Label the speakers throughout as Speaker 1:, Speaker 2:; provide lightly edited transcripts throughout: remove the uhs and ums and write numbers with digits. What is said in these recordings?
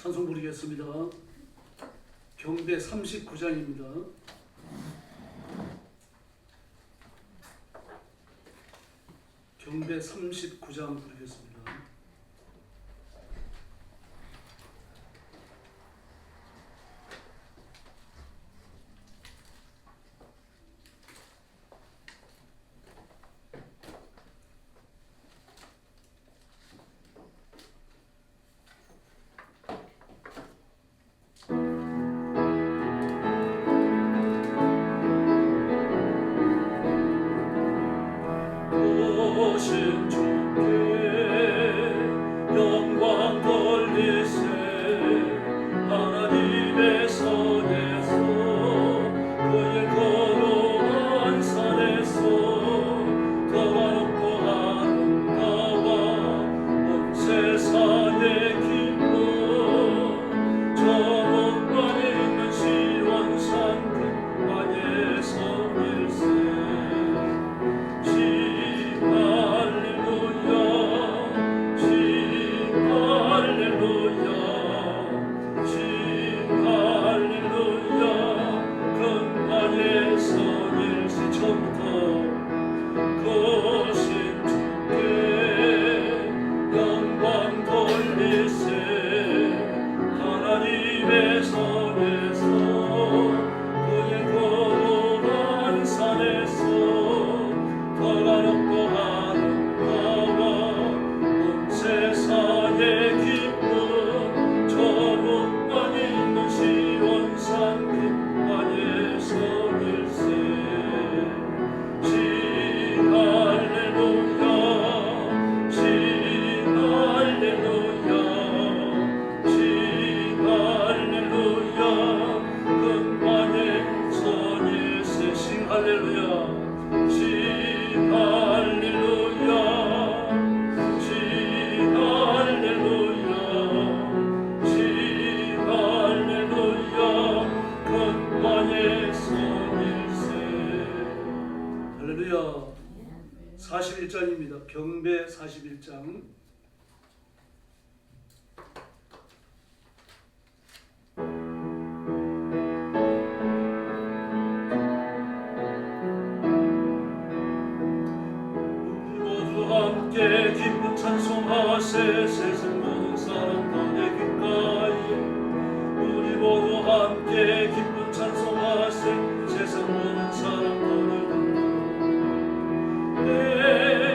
Speaker 1: 찬송 부르겠습니다. 경배 39장입니다. 경배 39장 부르겠습니다.
Speaker 2: 오신 주께 영광 돌리세 하나님의 손에서 그의 거룩한 산에서 더가 높고 아름다워 온 세상의 기쁨 저 목방에 있는 시원산 근방에서 일세
Speaker 1: 할렐루야. 41장입니다. 경배 41장.
Speaker 2: 함께 기쁜 찬송하세 세상 모든 사람들의 귓가에 우리 모두 함께 기쁜 찬송하세 세상 모든 사람들의 내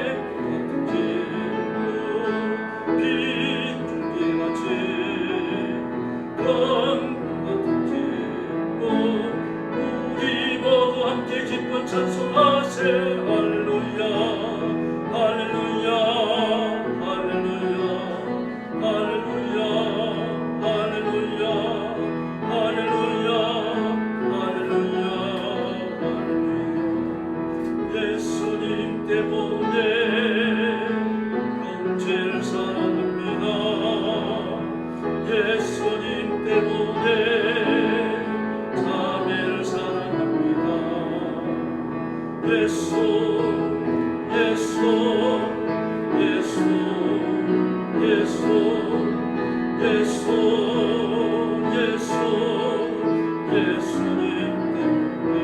Speaker 2: 같은 길로 빗줄기같이 검 같은 길로 우리 모두 함께 기쁜 찬송하세 할렐루야 할렐루야 할렐루야 할렐루야 할렐루야 할렐루야 할렐루야 예수님 때문에 형제를 사랑합니다. 예수님 때문에 자매를 사랑합니다. 예수 예수님 때문에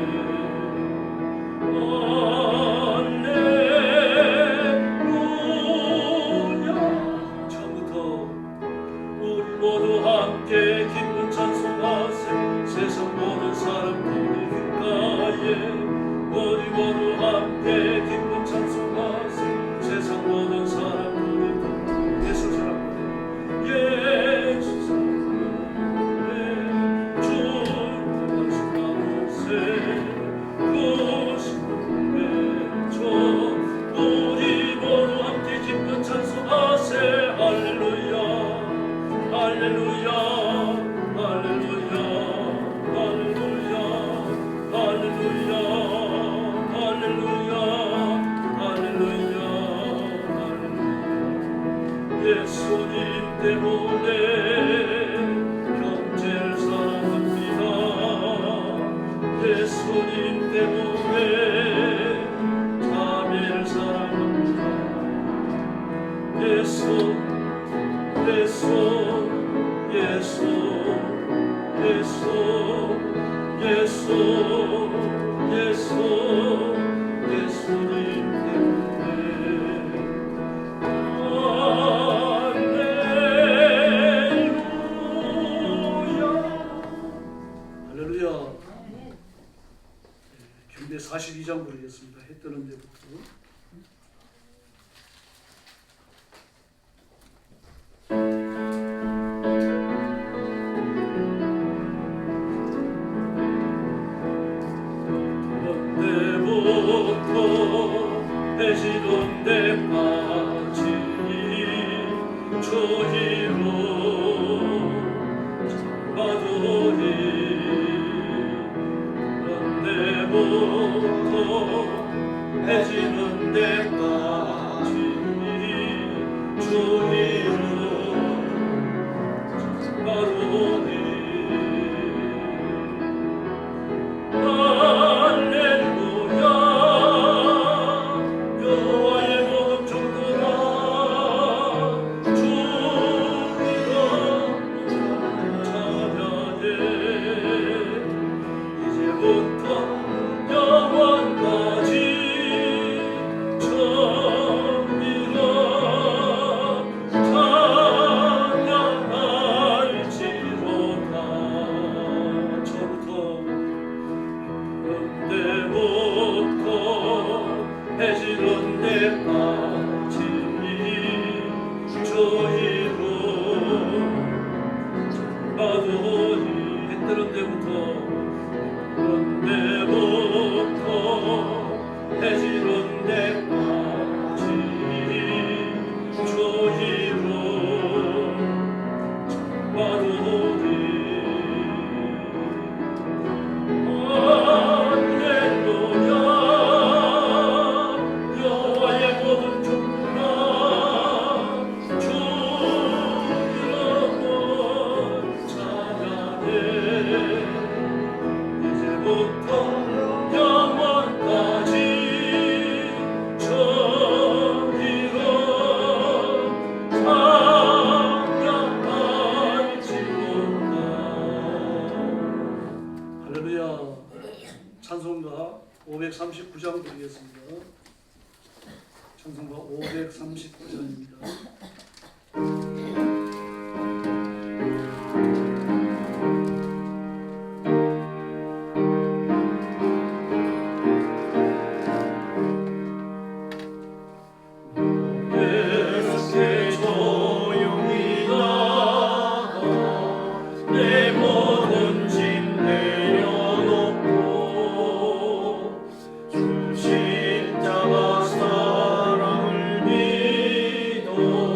Speaker 2: 할렐루야. 처음부터 우리 모두 함께 기쁜 찬송하세 세상 모든 사람들이 귓가에 우리 모두 함께 기쁜 찬송하세 세상 모든 사람들이 예수 사랑하네 예수 사랑하네 주 사랑하세 그 신을 줘 우리 모두 함께 기쁜 찬송하세 할렐루야 할렐루야 할렐루야 할렐루야 할렐루야 할렐루야 할렐루야 할렐루야 예수님 때문에 형제를 사랑합니다. 예수님 때문에 자매를 사랑합니다. 예수 예수 예수 예수 예수 예수님 때문에
Speaker 1: 할렐루야. 경배 42장 부르겠습니다. 해 뜨는 데부터.
Speaker 2: 해지던 데까지 저희로 잡아두니 그런데부터 해지는 데까지 저희로 잡아두니 해지는 데까지 저희로 잡아두니 해 뜨는 데부터 해지는 데까지 저희로 잡아두니
Speaker 1: 찬송가 539장 드리겠습니다. 찬송가 539장입니다.
Speaker 2: 십자가 사랑을 믿어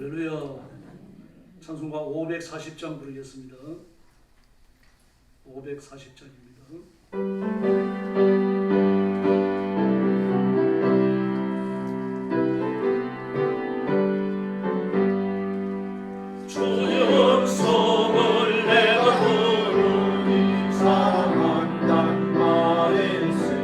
Speaker 1: 할렐루야. 찬송가 540장 부르겠습니다. 540장입니다.
Speaker 2: 주영성을 내가 부르니 사랑한단 말일세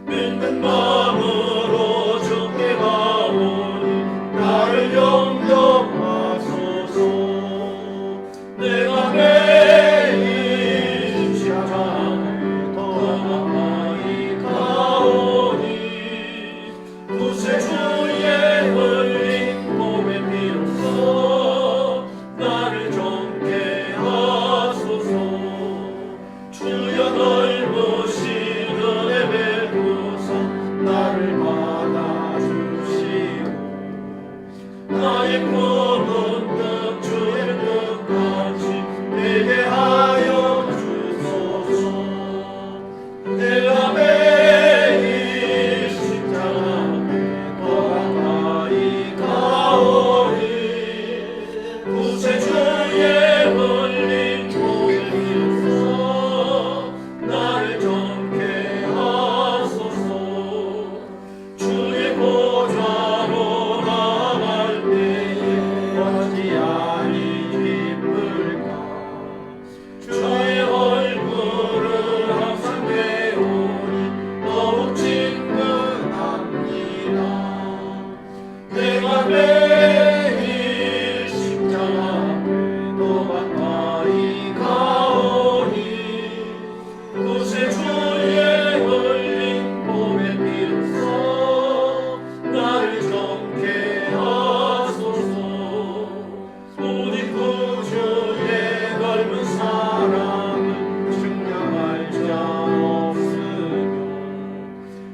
Speaker 2: 믿는 마음으로 주께 가오니 나를 영접하소서 내가 매일 십자가에 더 가까이 가오니 구세주의 흘린 몸의 피로써 나를 정케 하소서 주여 넓으신 은혜 베푸사 나를 받아주시고 나의 꿈은 뜻 주의 뜻같이 되게 하여 주소서 내가 매일 십자가에 더 가까이 가오니 구세주의 흘린 몸의 피로써 나를 정케 하소서 주의 보좌로 나아갈 때에 어찌 아니 기쁠까 주의 얼굴을 항상 배우니 더욱 친근합니다 내가 매일 십자가에 더 가까이 가오니 구세주의 흘린 몸의 피로써 나를 정케 하소서 우리 구주의 넓은 사랑을 증명할 자 없으며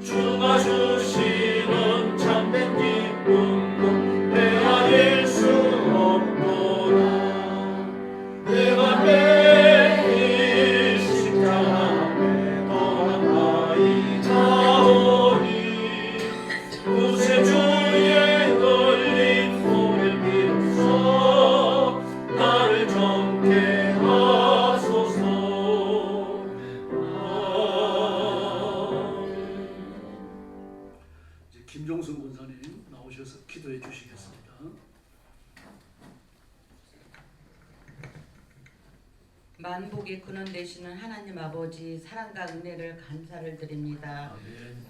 Speaker 2: 주가 주시는 참된 기쁨도 헤아릴 수 없도다 내가 매일 십자가에 더 가까이 가오니 구세주의 흘린 몸의 피로써 나를 정케 하소서
Speaker 1: 이제 김종순 권사님 나오셔서 기도해 주시겠습니다.
Speaker 3: 만복의 근원 되시는 하나님 아버지 사랑과 은혜를 감사를 드립니다.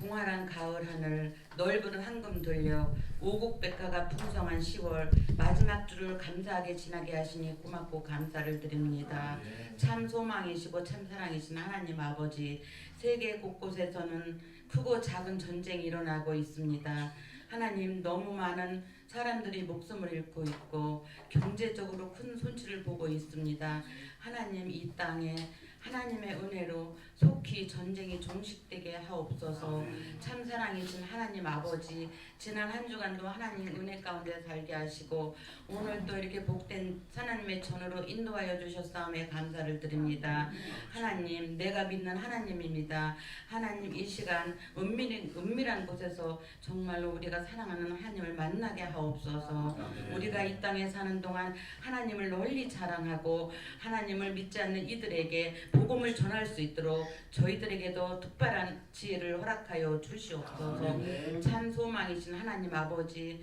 Speaker 3: 공활한 가을 하늘 넓은 황금 돌려 오곡백화가 풍성한 10월 마지막 주를 감사하게 지나게 하시니 고맙고 감사를 드립니다. 참 소망이시고 참 사랑이신 하나님 아버지 세계 곳곳에서는 크고 작은 전쟁이 일어나고 있습니다. 하나님 너무 많은 사람들이 목숨을 잃고 있고 경제적으로 큰 손실을 보고 있습니다. 하나님 이 땅에 하나님의 은혜로 속히 전쟁이 종식되게 하옵소서. 참 사랑이신 하나님 아버지 지난 한 주간도 하나님 은혜 가운데 살게 하시고 오늘 또 이렇게 복된 하나님의 전으로 인도하여 주셨사오에 감사를 드립니다. 하나님 내가 믿는 하나님입니다. 하나님 이 시간 은밀한 곳에서 정말로 우리가 사랑하는 하나님을 만나게 하옵소서. 우리가 이 땅에 사는 동안 하나님을 널리 자랑하고 하나님을 믿지 않는 이들에게 복음을 전할 수 있도록 저희들에게도 특별한 지혜를 허락하여 주시옵소서. 참 소망이신 하나님 아버지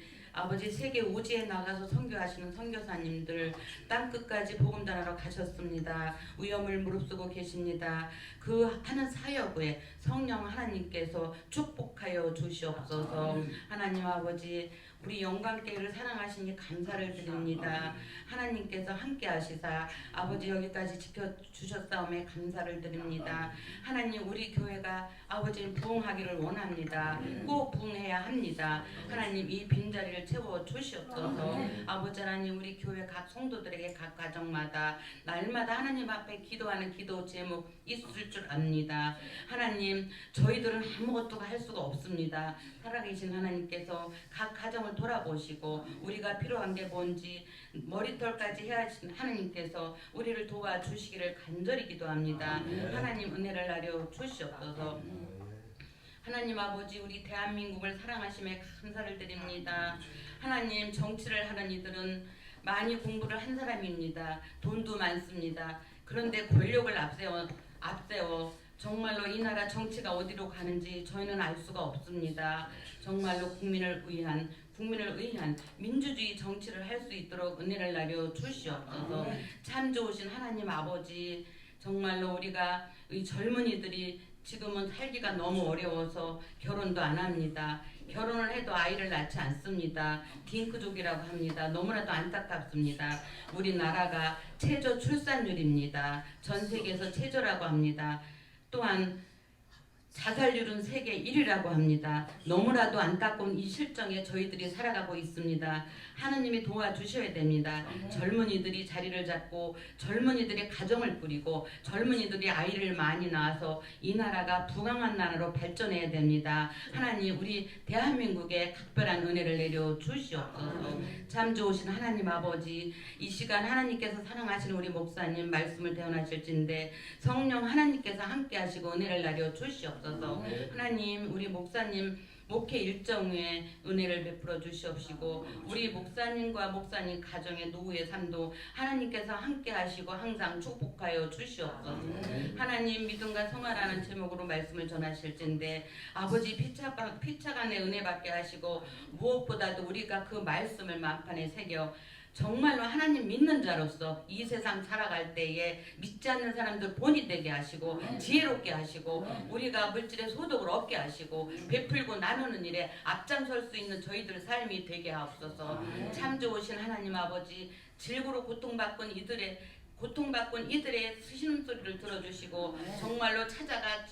Speaker 3: 세계 오지에 나가서 선교하시는 선교사님들 땅끝까지 복음 전하러 가셨습니다. 위험을 무릅쓰고 계십니다. 그 하는 사역에 성령 하나님께서 축복하여 주시옵소서. 하나님 아버지 우리 영광교회를 사랑하시니 감사를 드립니다. 하나님께서 함께 하시사 아버지 여기까지 지켜주셨사오에 감사를 드립니다. 하나님 우리 교회가 아버지 부흥하기를 원합니다. 꼭 부흥해야 합니다. 하나님 이 빈자리를 채워주시옵소서. 아버지 하나님 우리 교회 각 성도들에게 각 가정마다 날마다 하나님 앞에 기도하는 기도 제목 있을 줄 압니다. 하나님 저희들은 아무것도 할 수가 없습니다. 살아계신 하나님께서 각 가정을 돌아보시고 우리가 필요한 게 뭔지 머리털까지 해야 하신 하나님께서 우리를 도와주시기를 간절히 기도합니다. 하나님 은혜를 나려 주시옵소서. 하나님 아버지 우리 대한민국을 사랑하심에 감사를 드립니다. 하나님, 정치를 하는 이들은 많이 공부를 한 사람입니다. 돈도 많습니다. 그런데 권력을 앞세워 정말로 이 나라 정치가 어디로 가는지 저희는 알 수가 없습니다. 정말로 국민을 위한 민주주의 정치를 할 수 있도록 은혜를 나려 주시옵소서. 참 좋으신 하나님 아버지, 정말로 우리가 이 젊은이들이 지금은 살기가 너무 어려워서 결혼도 안 합니다. 결혼을 해도 아이를 낳지 않습니다. 딩크족이라고 합니다. 너무나도 안타깝습니다. 우리나라가 최저 출산율입니다. 전 세계에서 최저라고 합니다. 또한 자살률은 세계 1위라고 합니다. 너무나도 안타까운 이 실정에 저희들이 살아가고 있습니다. 하느님이 도와주셔야 됩니다. 젊은이들이 자리를 잡고 젊은이들이 가정을 꾸리고 젊은이들이 아이를 많이 낳아서 이 나라가 부강한 나라로 발전해야 됩니다. 하나님, 우리 대한민국에 각별한 은혜를 내려 주시옵소서. 참 좋으신 하나님 아버지, 이 시간 하나님께서 사랑하시는 우리 목사님 말씀을 대언하실진데 성령 하나님께서 함께 하시고 은혜를 나려 주시옵소서. 하나님, 우리 목사님 목회 일정에 은혜를 베풀어 주시옵시고 우리 목사님과 목사님 가정의 노후의 삶도 하나님께서 함께 하시고 항상 축복하여 주시옵소서. 하나님, 믿음과 성화라는 제목으로 말씀을 전하실진데 아버지, 피차간의 은혜 받게 하시고 무엇보다도 우리가 그 말씀을 만판에 새겨 정말로 하나님 믿는 자로서 이 세상 살아갈 때에 믿지 않는 사람들 본이 되게 하시고 지혜롭게 하시고 우리가 물질의 소득을 얻게 하시고 베풀고 나누는 일에 앞장설 수 있는 저희들 삶이 되게 하옵소서. 참 좋으신 하나님 아버지, 질고로 고통받은 이들의 신음소리를 들어주시고 정말로 찾아가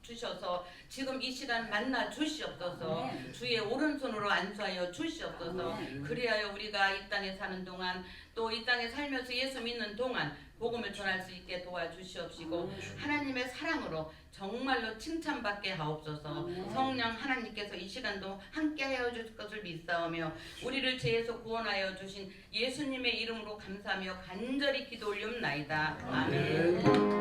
Speaker 3: 주셔서 지금 이 시간 만나 주시옵소서. 주의 오른손으로 안수하여 주시옵소서. 그리하여 우리가 이 땅에 사는 동안 또 이 땅에 살면서 예수 믿는 동안 복음을 전할 수 있게 도와주시옵시고 하나님의 사랑으로 정말로 칭찬받게 하옵소서. 성령 하나님께서 이 시간도 함께하여 주실 것을 믿사오며 우리를 죄에서 구원하여 주신 예수님의 이름으로 감사하며 간절히 기도 올리옵나이다. 아멘.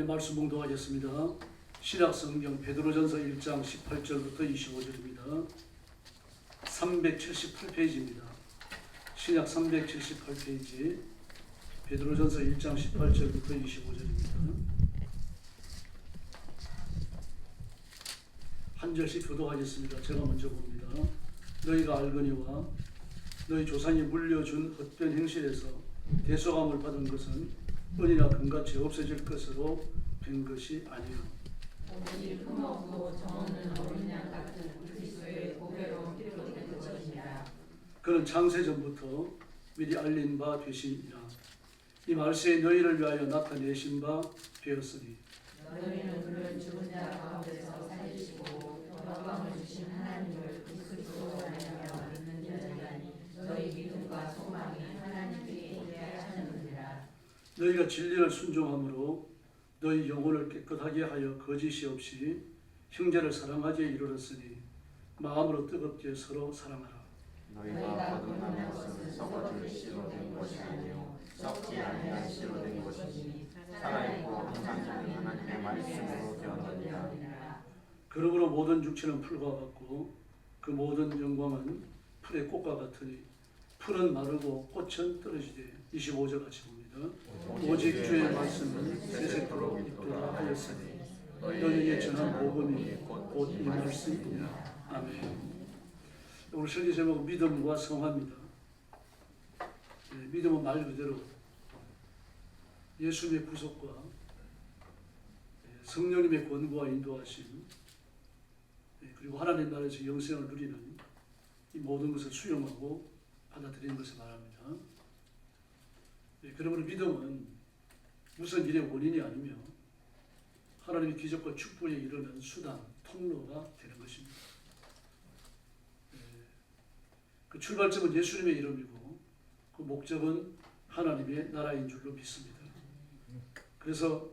Speaker 1: 말씀 봉독하겠습니다. 신약성경 베드로전서 1장 18절부터 25절입니다. 378페이지입니다. 신약 378페이지 베드로전서 1장 18절부터 25절입니다. 한 절씩 교독하겠습니다. 제가 먼저 봅니다. 너희가 알거니와 너희 조상이 물려준 헛된 행실에서 대속함을 받은 것은 은이나 금같이 없어질 것으로 된 것이 아니요
Speaker 4: 오직 흠없고 정없는 어린 양 같은 그리스도의 보배로운 피로 된 것이니라.
Speaker 1: 그는 창세 전부터 미리 알린 바 되시니라. 이 말세에 너희를 위하여 나타내신 바 되었으니
Speaker 4: 너희는 그를 죽은 자 가운데서 살리시고 영광을 주신 하나님을 그리스도로 말미암아 믿는 자들이니 너희 믿음과 소망이 하나님께 있게 하셨느니라.
Speaker 1: 너희가 진리를 순종함으로 너희 영혼을 깨끗하게 하여 거짓이 없이 형제를 사랑하기에 이르렀으니 마음으로 뜨겁게 서로 사랑하라.
Speaker 5: 너희가 거듭난 것은 썩어질 씨로 된 것이 아니요 썩지 아니할 씨로 된 것이니 살아있고 항상 있는 하나님의 말씀으로 되었느니라.
Speaker 1: 그러므로 모든 육체는 풀과 같고 그 모든 영광은 풀의 꽃과 같으니 풀은 마르고 꽃은 떨어지되 25절 같이 봅니다. 오직 주의 말씀은 세세토록 있도다 하였으니 너희에게 전한 복음이 곧 이 말씀이니라. 아멘. 오늘 설교 제목은 믿음과 성화입니다. 믿음은 말 그대로 예수님의 구속과 성령님의 권고와 인도하심 그리고 하나님 나라에서 영생을 누리는 이 모든 것을 수용하고 받아들이는 것을 말합니다. 그러므로 믿음은 무슨 일의 원인이 아니며 하나님의 기적과 축복에 이르는 수단, 통로가 되는 것입니다. 그 출발점은 예수님의 이름이고 그 목적은 하나님의 나라인 줄로 믿습니다. 그래서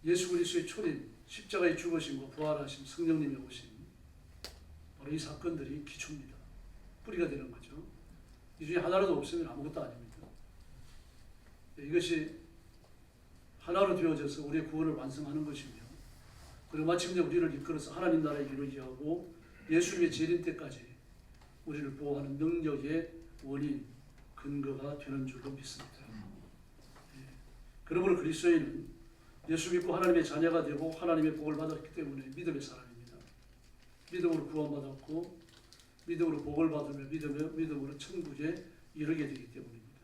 Speaker 1: 예수 그리스도의 초림, 십자가의 죽으심과 부활하심, 성령님의 오심 바로 이 사건들이 기초입니다. 뿌리가 되는 거죠. 이 중에 하나라도 없으면 아무것도 아닙니다. 이것이 하나로 되어져서 우리의 구원을 완성하는 것이며, 그리고 마침내 우리를 이끌어서 하나님 나라에 이루게 하고 예수님의 재림 때까지 우리를 보호하는 능력의 원인, 근거가 되는 줄로 믿습니다. 그러므로 그리스도인은 예수 믿고 하나님의 자녀가 되고 하나님의 복을 받았기 때문에 믿음의 사람입니다. 믿음으로 구원받았고 믿음으로 복을 받으며 믿음으로 천국에 이르게 되기 때문입니다.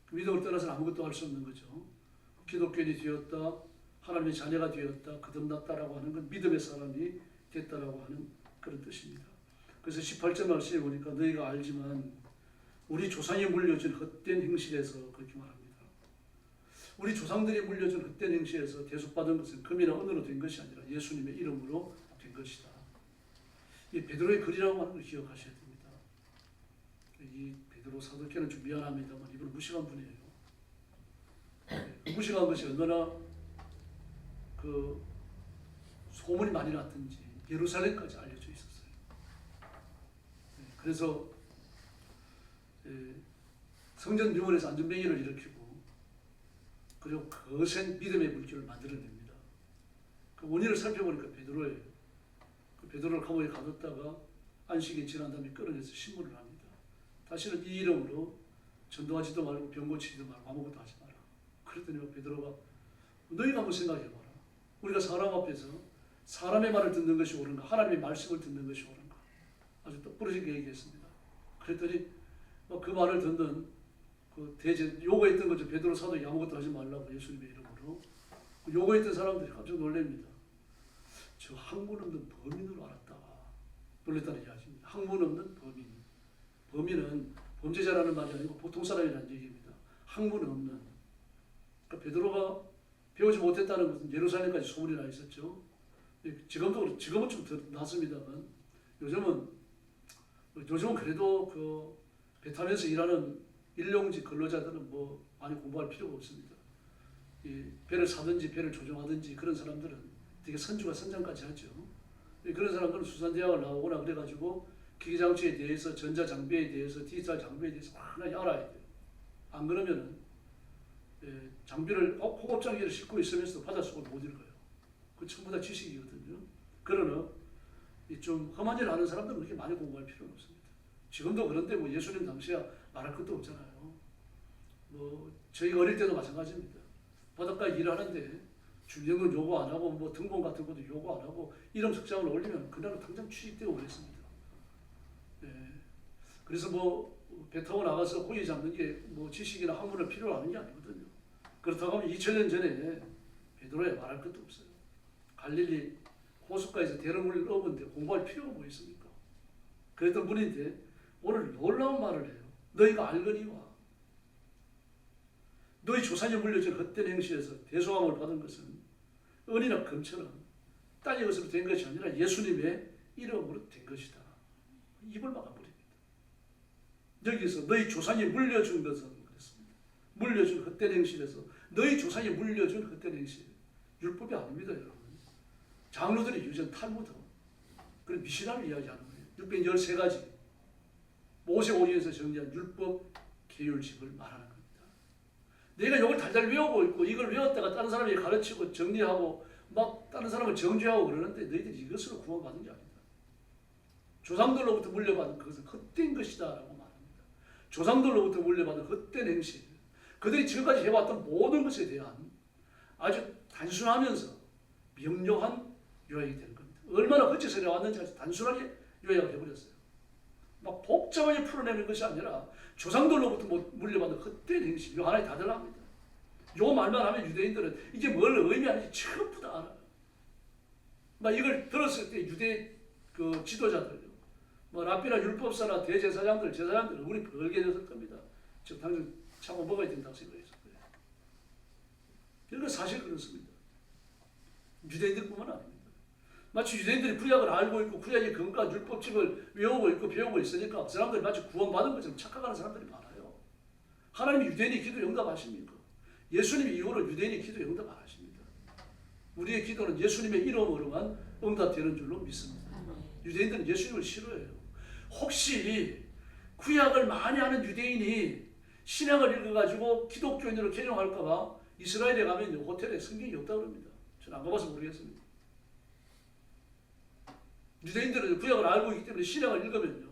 Speaker 1: 그 믿음을 떠나서는 아무것도 할 수 없는 거죠. 기독교인이 되었다, 하나님의 자녀가 되었다, 거듭났다라고 하는 건 믿음의 사람이 됐다라고 하는 그런 뜻입니다. 그래서 18절 말씀에 보니까 너희가 알지만 우리 조상이 물려준 헛된 행실에서 그렇게 말합니다. 우리 조상들이 물려준 헛된 행실에서 대속받은 것은 금이나 은으로 된 것이 아니라 예수님의 이름으로 된 것이다. 이 베드로의 글이라고 하는 걸 기억하셔야 됩니다. 이 베드로 사도께는 좀 미안합니다만 이분 무식한 분이에요. 무식한 것이 얼마나 그 소문이 많이 났든지 예루살렘까지 알려져 있었어요. 그래서 성전 유물에서 안전뱅이를 일으키고 그리고 거센 믿음의 물결을 만들어냅니다. 그 원인을 살펴보니까 베드로예요. 그 베드로를 감옥에 가뒀다가 안식이 지난 다음에 끌어내서 신문을 합니다. 다시는 이 이름으로 전도하지도 말고 병 고치지도 말고 아무것도 하지 마라. 그랬더니 베드로가 너희가 한번 생각해봐라. 우리가 사람 앞에서 사람의 말을 듣는 것이 옳은가, 하나님의 말씀을 듣는 것이 옳은가, 아주 똑부러지게 얘기했습니다. 그랬더니 그 말을 듣는 그 요구했던 거죠. 베드로 사도에게 아무것도 하지 말라고 예수님의 이름으로 요구했던 사람들이 깜짝 놀랍니다. 저 학문 없는 범인으로 알았다. 놀랬다는 이야기입니다. 학문 없는 범인. 범인은 범죄자라는 말이 아니고 보통 사람이라는 얘기입니다. 학문 없는. 그러니까 베드로가 배우지 못했다는 것은 예루살렘까지 소문이 나 있었죠. 지금은 좀 더 낫습니다만 요즘은 그래도 그 배 타면서 일하는 일용직 근로자들은 뭐 많이 공부할 필요가 없습니다. 이 배를 사든지 배를 조종하든지 그런 사람들은 되게 선주가 선장까지 하죠. 그런 사람들은 수산대학을 나오거나 그래가지고 기기장치에 대해서, 전자장비에 대해서, 디지털 장비에 대해서 많이 알아야 돼요. 안 그러면은 장비를 호급장비를 싣고 있으면서도 바닷속을 못 읽어요. 그 전부 다 지식이거든요. 그러나 좀 험한 일 하는 사람들은 그렇게 많이 공부할 필요는 없습니다. 지금도 그런데 뭐 예수님 당시야 말할 것도 없잖아요. 뭐 저희가 어릴 때도 마찬가지입니다. 바닷가에 일하는데 주민등록 요구 안 하고 뭐 등본 같은 것도 요구 안 하고 이름 석장을 올리면 그날은 당장 취직되고 그랬습니다. 그래서 뭐 배 타고 나가서 고기 잡는 게 뭐 지식이나 학문을 필요로 하는 게 아니거든요. 그렇다고 하면 2000년 전에 베드로에 말할 것도 없어요. 갈릴리 호숫가에서 대름을 업은데 공부할 필요가 뭐 있습니까? 그랬던 분인데 오늘 놀라운 말을 해요. 너희가 알거니와 너희 조상이 물려준 헛된 행실에서 대속함을 받은 것은 은이나 금처럼 땅의 것으로 된 것이 아니라 예수님의 이름으로 된 것이다. 입을 막아버립니다. 여기서 너희 조상이 물려준 것은 그랬습니다. 물려준 헛된 행실에서 너희 조상이 물려준 헛된 행실. 율법이 아닙니다, 여러분. 장로들이 유전 탈무드, 그런 미시나를 이야기하는 거예요. 613가지 모세오경에서 정리한 율법 계율집을 말하는 겁니다. 내가 이걸 달달 외우고 있고 이걸 외웠다가 다른 사람에게 가르치고 정리하고 막 다른 사람을 정죄하고 그러는데 너희들이 이것으로 구원받은 게 아니다. 조상들로부터 물려받은 그것은 헛된 것이다 라고 말합니다. 조상들로부터 물려받은 헛된 행실, 그들이 지금까지 해왔던 모든 것에 대한 아주 단순하면서 명료한 요약이 되는 겁니다. 얼마나 헛짓을 해왔는지 아주 단순하게 요약을 해버렸어요. 막 복잡하게 풀어내는 것이 아니라 조상들로부터 물려받은 헛된 행실, 요 하나에 다 들어갑니다. 요 말만 하면 유대인들은 이게 뭘 의미하는지 전부 다 알아요. 막 이걸 들었을 때 유대 그 지도자들, 뭐 랍비나 율법사나 대제사장들, 제사장들 우리 벌게 됐을 겁니다. 즉 당장 참고 먹어야 된다고 생각했을 거예요. 이건 사실 그렇습니다. 유대인들뿐만 아닙니다. 마치 유대인들이 구약을 알고 있고 구약의 근거한 율법집을 외우고 있고 배우고 있으니까 그 사람들이 마치 구원받은 것처럼 착각하는 사람들이 많아요. 하나님이 유대인의 기도 응답하십니까? 예수님이 이후로 유대인의 기도 응답 안 하십니다. 우리의 기도는 예수님의 이름으로만 응답되는 줄로 믿습니다. 유대인들은 예수님을 싫어해요. 혹시 구약을 많이 아는 유대인이 신약을 읽어가지고 기독교인으로 개종할까봐 이스라엘에 가면 호텔에 성경이 없다고 합니다. 저는 안 가봐서 모르겠습니다. 유대인들은 구약을 알고 있기 때문에 신약을 읽으면요,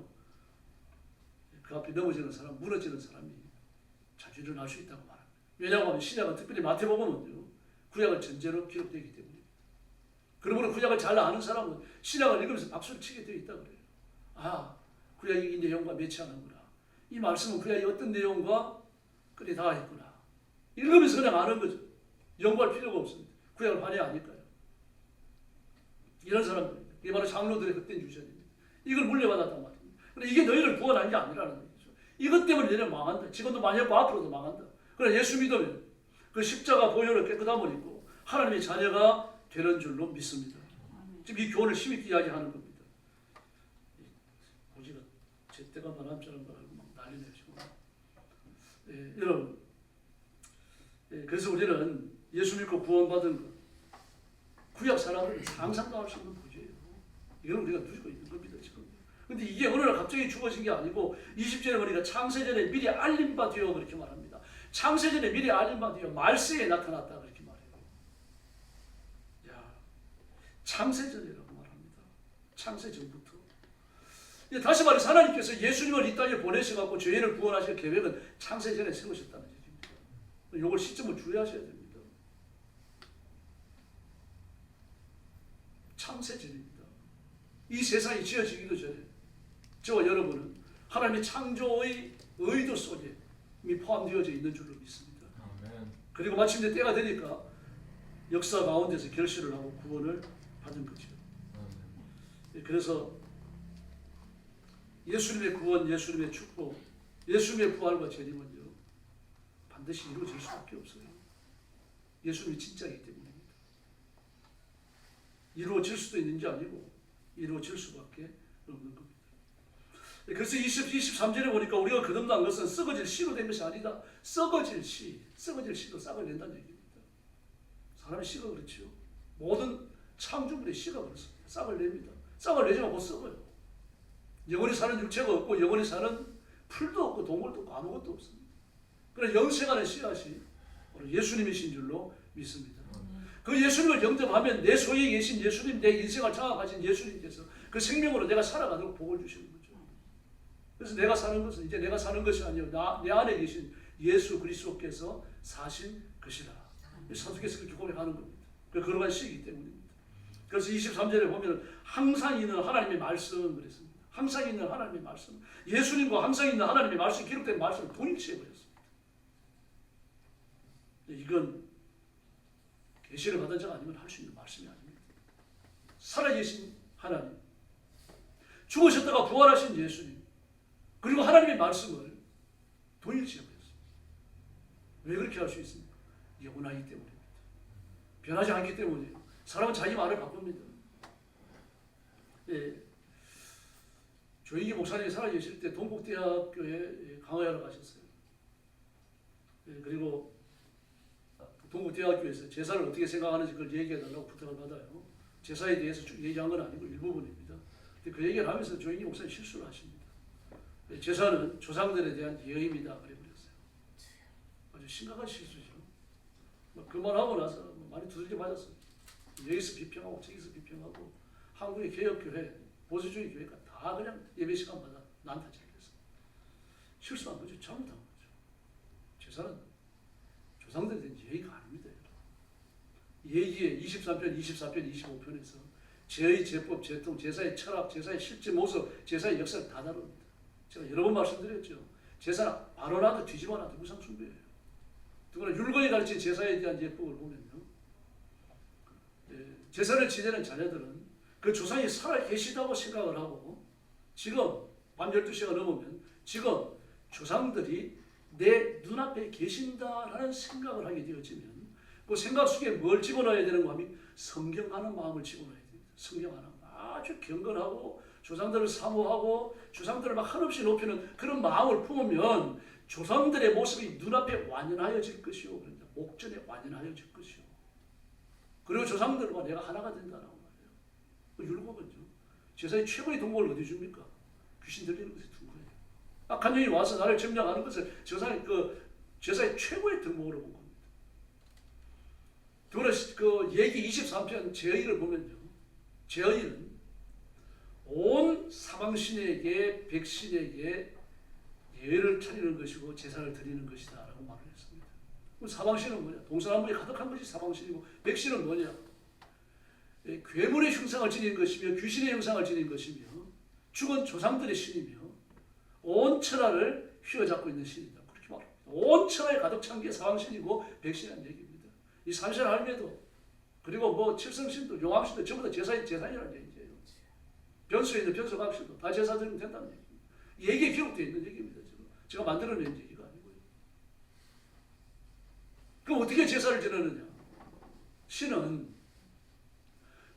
Speaker 1: 그 앞에 넘어지는 사람, 무너지는 사람이 자주 일어날 수 있다고 말합니다. 왜냐하면 신약은 특별히 마태복음은요, 구약을 전제로 기록되기 때문에. 그러므로 구약을 잘 아는 사람은 신약을 읽으면서 박수를 치게 되어 있다고 그래요. 아, 구약이 이 내용과 매치하는구나. 이 말씀은 구약이 어떤 내용과 그래 닿아있구나. 읽으면서 그냥 아는 거죠. 연구할 필요가 없습니다. 구약을 많이 아니까요. 이런 사람들입니다. 이게 바로 장로들의 헛된 유전입니다. 이걸 물려받았단 말입니다. 그런데 이게 너희를 구원한 게 아니라는 거죠. 이것 때문에 너희는 망한다. 지금도 많이 했고 앞으로도 망한다. 그러나 예수 믿으면 그 십자가 보혈을 깨끗함을 입고 하나님의 자녀가 되는 줄로 믿습니다. 지금 이 교훈을 힘있게 이야기하는 겁니다. 고지가 제때가 말한 줄 알고 막 난리네요 지금. 네, 여러분, 네, 그래서 우리는 예수 믿고 구원받은 것, 구약 사람들은 상상도 할 수 없는 부지예요. 이건 우리가 누리고 있는 겁니다 지금. 근데 이게 어느 날 갑자기 주어진 게 아니고 20절에 보니까 창세전에 미리 알림 바 되어 그렇게 말합니다. 창세전에 미리 알림 바 되어 말세에 나타났다 그렇게 말해요. 야, 창세전이라고 말합니다. 창세전부터. 다시 말해서 하나님께서 예수님을 이 땅에 보내셔갖고 죄인을 구원하실 계획은 창세전에 세우셨다는 얘기입니다. 이걸 시점을 주의하셔야 됩니다. 창세전입니다. 이 세상이 지어지기도 전에 저와 여러분은 하나님의 창조의 의도 속에 이미 포함되어져 있는 줄로 믿습니다. 그리고 마침내 때가 되니까 역사 가운데서 결실을 하고 구원을 받은 거죠. 그래서 예수님의 구원, 예수님의 축복, 예수님의 부활과 재림은요, 반드시 이루어질 수밖에 없어요. 예수님이 진짜이기 때문입니다. 이루어질 수도 있는 게 아니고 이루어질 수밖에 없는 겁니다. 그래서 23절에 보니까 우리가 거듭난 것은 썩어질 씨로 된 것이 아니다. 썩어질 씨도 싹을 낸다는 얘기입니다. 사람이 씨가 그렇지요. 모든 창조물의 씨가 그렇습니다. 싹을 냅니다. 싹을 내지만 못 썩어요. 영원히 사는 육체가 없고 영원히 사는 풀도 없고 동물도 없고 아무것도 없습니다. 그러나 영생하는 씨앗이 예수님이신 줄로 믿습니다. 그 예수님을 영접하면 내 속에 계신 예수님, 내 인생을 장악하신 예수님께서 그 생명으로 내가 살아가도록 복을 주시는 거죠. 그래서 내가 사는 것은 이제 내가 사는 것이 아니요 내 안에 계신 예수 그리스도께서 사신 것이라. 사도께서 그렇게 고백하는 겁니다. 그 걸어간 시이기 때문입니다. 그래서 23절에 보면 항상 있는 하나님의 말씀 그랬습니다. 항상 있는 하나님의 말씀, 예수님과 항상 있는 하나님의 말씀, 기록된 말씀을 동일시해버렸습니다. 이건 계시를 받은 자가 아니면 할 수 있는 말씀이 아닙니다. 살아계신 하나님, 죽으셨다가 부활하신 예수님, 그리고 하나님의 말씀을 동일시해버렸습니다. 왜 그렇게 할 수 있습니까? 영원하기 때문입니다. 변하지 않기 때문이에요. 사람은 자기 말을 바꿉니다. 예. 조인기 목사님이 살아계실 때 동국대학교에 강의하러 가셨어요. 예. 그리고 동국대학교에서 제사를 어떻게 생각하는지 그걸 얘기해달라고 부탁을 받아요. 제사에 대해서 쭉 얘기한 건 아니고 일부분입니다. 근데 그 얘기를 하면서 조인기 목사님 실수를 하십니다. 예. 제사는 조상들에 대한 예의입니다. 그래버렸어요. 아주 심각한 실수죠. 그 말하고 나서 많이 두들겨 맞았어요. 여기서 비평하고 저기서 비평하고 한국의 개혁교회, 보수주의 교회가 다 그냥 예배 시간마다 난타질했어요. 실수한 거죠. 잘못한 거죠. 제사는 조상들에 대한 예의가 아닙니다. 예기에 23편, 24편, 25편에서 제의, 제법, 제통, 제사의 철학, 제사의 실제 모습, 제사의 역사를 다 다룹니다. 제가 여러 번 말씀드렸죠. 제사는 바로나도 뒤집어놔도 우상숭배예요. 누구나 율법이 가르친 제사에 대한 예법을 보면요. 제사를 지내는 자녀들은 그 조상이 살아 계시다고 생각을 하고 지금 밤 12시가 넘으면 지금 조상들이 내 눈앞에 계신다라는 생각을 하게 되어지면 그 생각 속에 뭘 집어넣어야 되는가 하면 성경하는 마음을 집어넣어야 됩니다. 성경하는 아주 경건하고 조상들을 사모하고 조상들을 막 한없이 높이는 그런 마음을 품으면 조상들의 모습이 눈앞에 완연하여질 것이요. 그러니까 목전에 완연하여질 것이요. 그리고 조상들과 내가 하나가 된다라고 말해요. 그 율법은요. 제사의 최고의 동목을 어디 줍니까? 귀신 들리는 것에 둔 거예요. 악한 영이 와서 나를 점령하는 것을 제사의 최고의 덕목으로 본 겁니다. 그러나 그 예기 23편 제의를 보면요, 제의는 온 사방신에게 백신에게 예를 차리는 것이고 제사를 드리는 것이다 라고 말을 했습니다. 그럼 사방신은 뭐냐? 동서남북에 가득한 것이 사방신이고 백신은 뭐냐? 괴물의 형상을 지닌 것이며 귀신의 형상을 지닌 것이며 죽은 조상들의 신이며 온 천하를 휘어잡고 있는 신이다. 그렇게 말합니다. 온 천하에 가득 찬 게 사방신이고 백신이라는 얘기입니다. 이 삼신 할매도 그리고 뭐 칠성신도 용왕신도 전부 다 제사이라는 얘기예요. 변수에 있는 변수각신도 다 제사 드리면 된다는 얘기입니다. 이 얘기에 기록되어 있는 얘기입니다. 지금 제가 만들어낸 얘기가 아니고요. 그럼 어떻게 제사를 지내느냐? 신은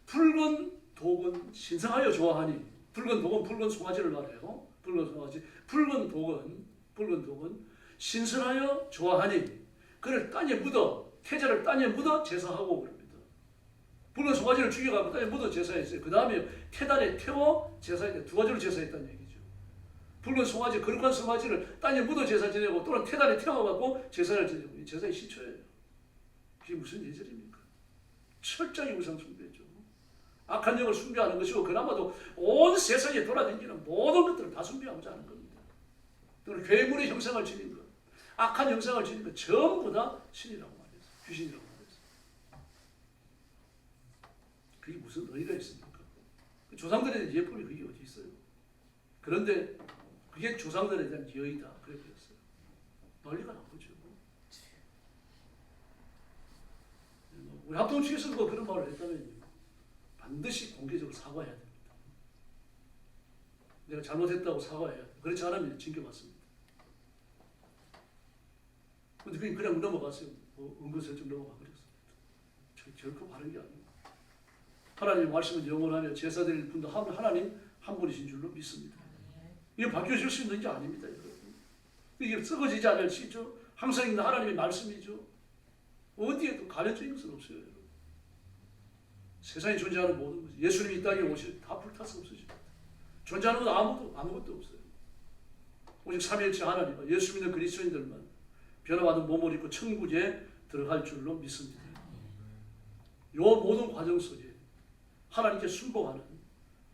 Speaker 1: 붉은 독은 신성하여 좋아하니, 붉은 독은 붉은 송아지를 말해요. 붉은 송아지. 붉은 독은 신선하여 좋아하니 그를 땅에 묻어, 태자를 땅에 묻어 제사하고 그럽니다. 붉은 송아지를 죽여가지고 땅에 묻어 제사했어요. 그 다음에 태단에 태워 제사했다. 두 가지로 제사했다는 얘기죠. 붉은 송아지, 거룩한 송아지를 땅에 묻어 제사 지내고 또는 태단에 태워갖고 제사를 지내고, 이 제사의 시초예요. 그게 무슨 예절입니까? 철저히 우상 숭배죠. 악한 영을 숭배하는 것이고, 그나마도 온 세상에 돌아다니는 모든 것들을 다 숭배하고자 하는 겁니다. 또는 괴물의 형상을 지닌 것, 악한 형상을 지닌 것 전부 다 신이라고 말했어요. 귀신이라고 말했어요. 그게 무슨 의의가 있습니까? 조상들에 대한 예법이 그게 어디 있어요? 그런데 그게 조상들에 대한 예의다. 그래 버렸어요. 논리가 나쁘죠. 우리 합동 측에서도 그런 말을 했다면요, 반드시 공개적으로 사과해야 됩니다. 내가 잘못했다고 사과해야 돼요. 그렇지 않으면 징계받습니다. 근데 그냥 넘어갔어요. 은근슬쩍 넘어가 버렸습니다. 결코 바른 게 아니고, 하나님의 말씀은 영원하며 제사 드릴 분도 하나님 한 분이신 줄로 믿습니다. 이게 바뀌어질 수 있는 게 아닙니다. 이게 썩어지지 않을 시죠. 항상 있는 하나님의 말씀이죠. 어디에도 가려져 있는 것은 없어요. 여러분. 세상에 존재하는 모든 것이 예수님이 이 땅에 오실 다 불타서 없어집니다. 존재하는 건 아무것도 없어요. 오직 삼위일체 하나님과 예수 믿는 그리스도인들만 변화받은 몸을 입고 천국에 들어갈 줄로 믿습니다. 이 모든 과정 속에 하나님께 순복하는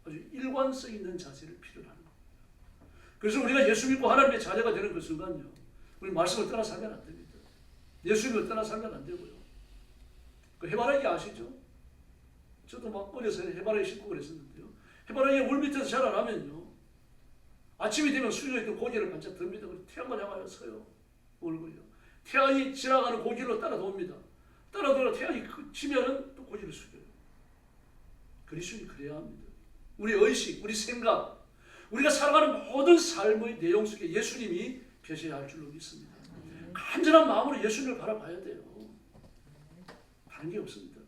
Speaker 1: 아주 일관성 있는 자세를 필요로 하는 겁니다. 그래서 우리가 예수 믿고 하나님의 자녀가 되는 그 순간요, 우리 말씀을 떠나 살면 안 됩니다. 예수님을 떠나 살면 안 되고요. 그 해바라기 아시죠? 저도 막 어려서 해바라기 심고 그랬었는데요. 해바라기가 물 밑에서 자라나면요, 아침이 되면 수려에 있던 고기를 반짝 듭니다. 태양만 향하여 서요. 울고요. 태양이 지나가는 고기로 따라도옵니다. 따라도다 태양이 지면은 또 고기를 숙여요. 그리스도인이 그래야 합니다. 우리 의식, 우리 생각, 우리가 살아가는 모든 삶의 내용 속에 예수님이 계셔야 할 줄로 믿습니다. 간절한 마음으로 예수님을 바라봐야 돼요. 다른 게 없습니다.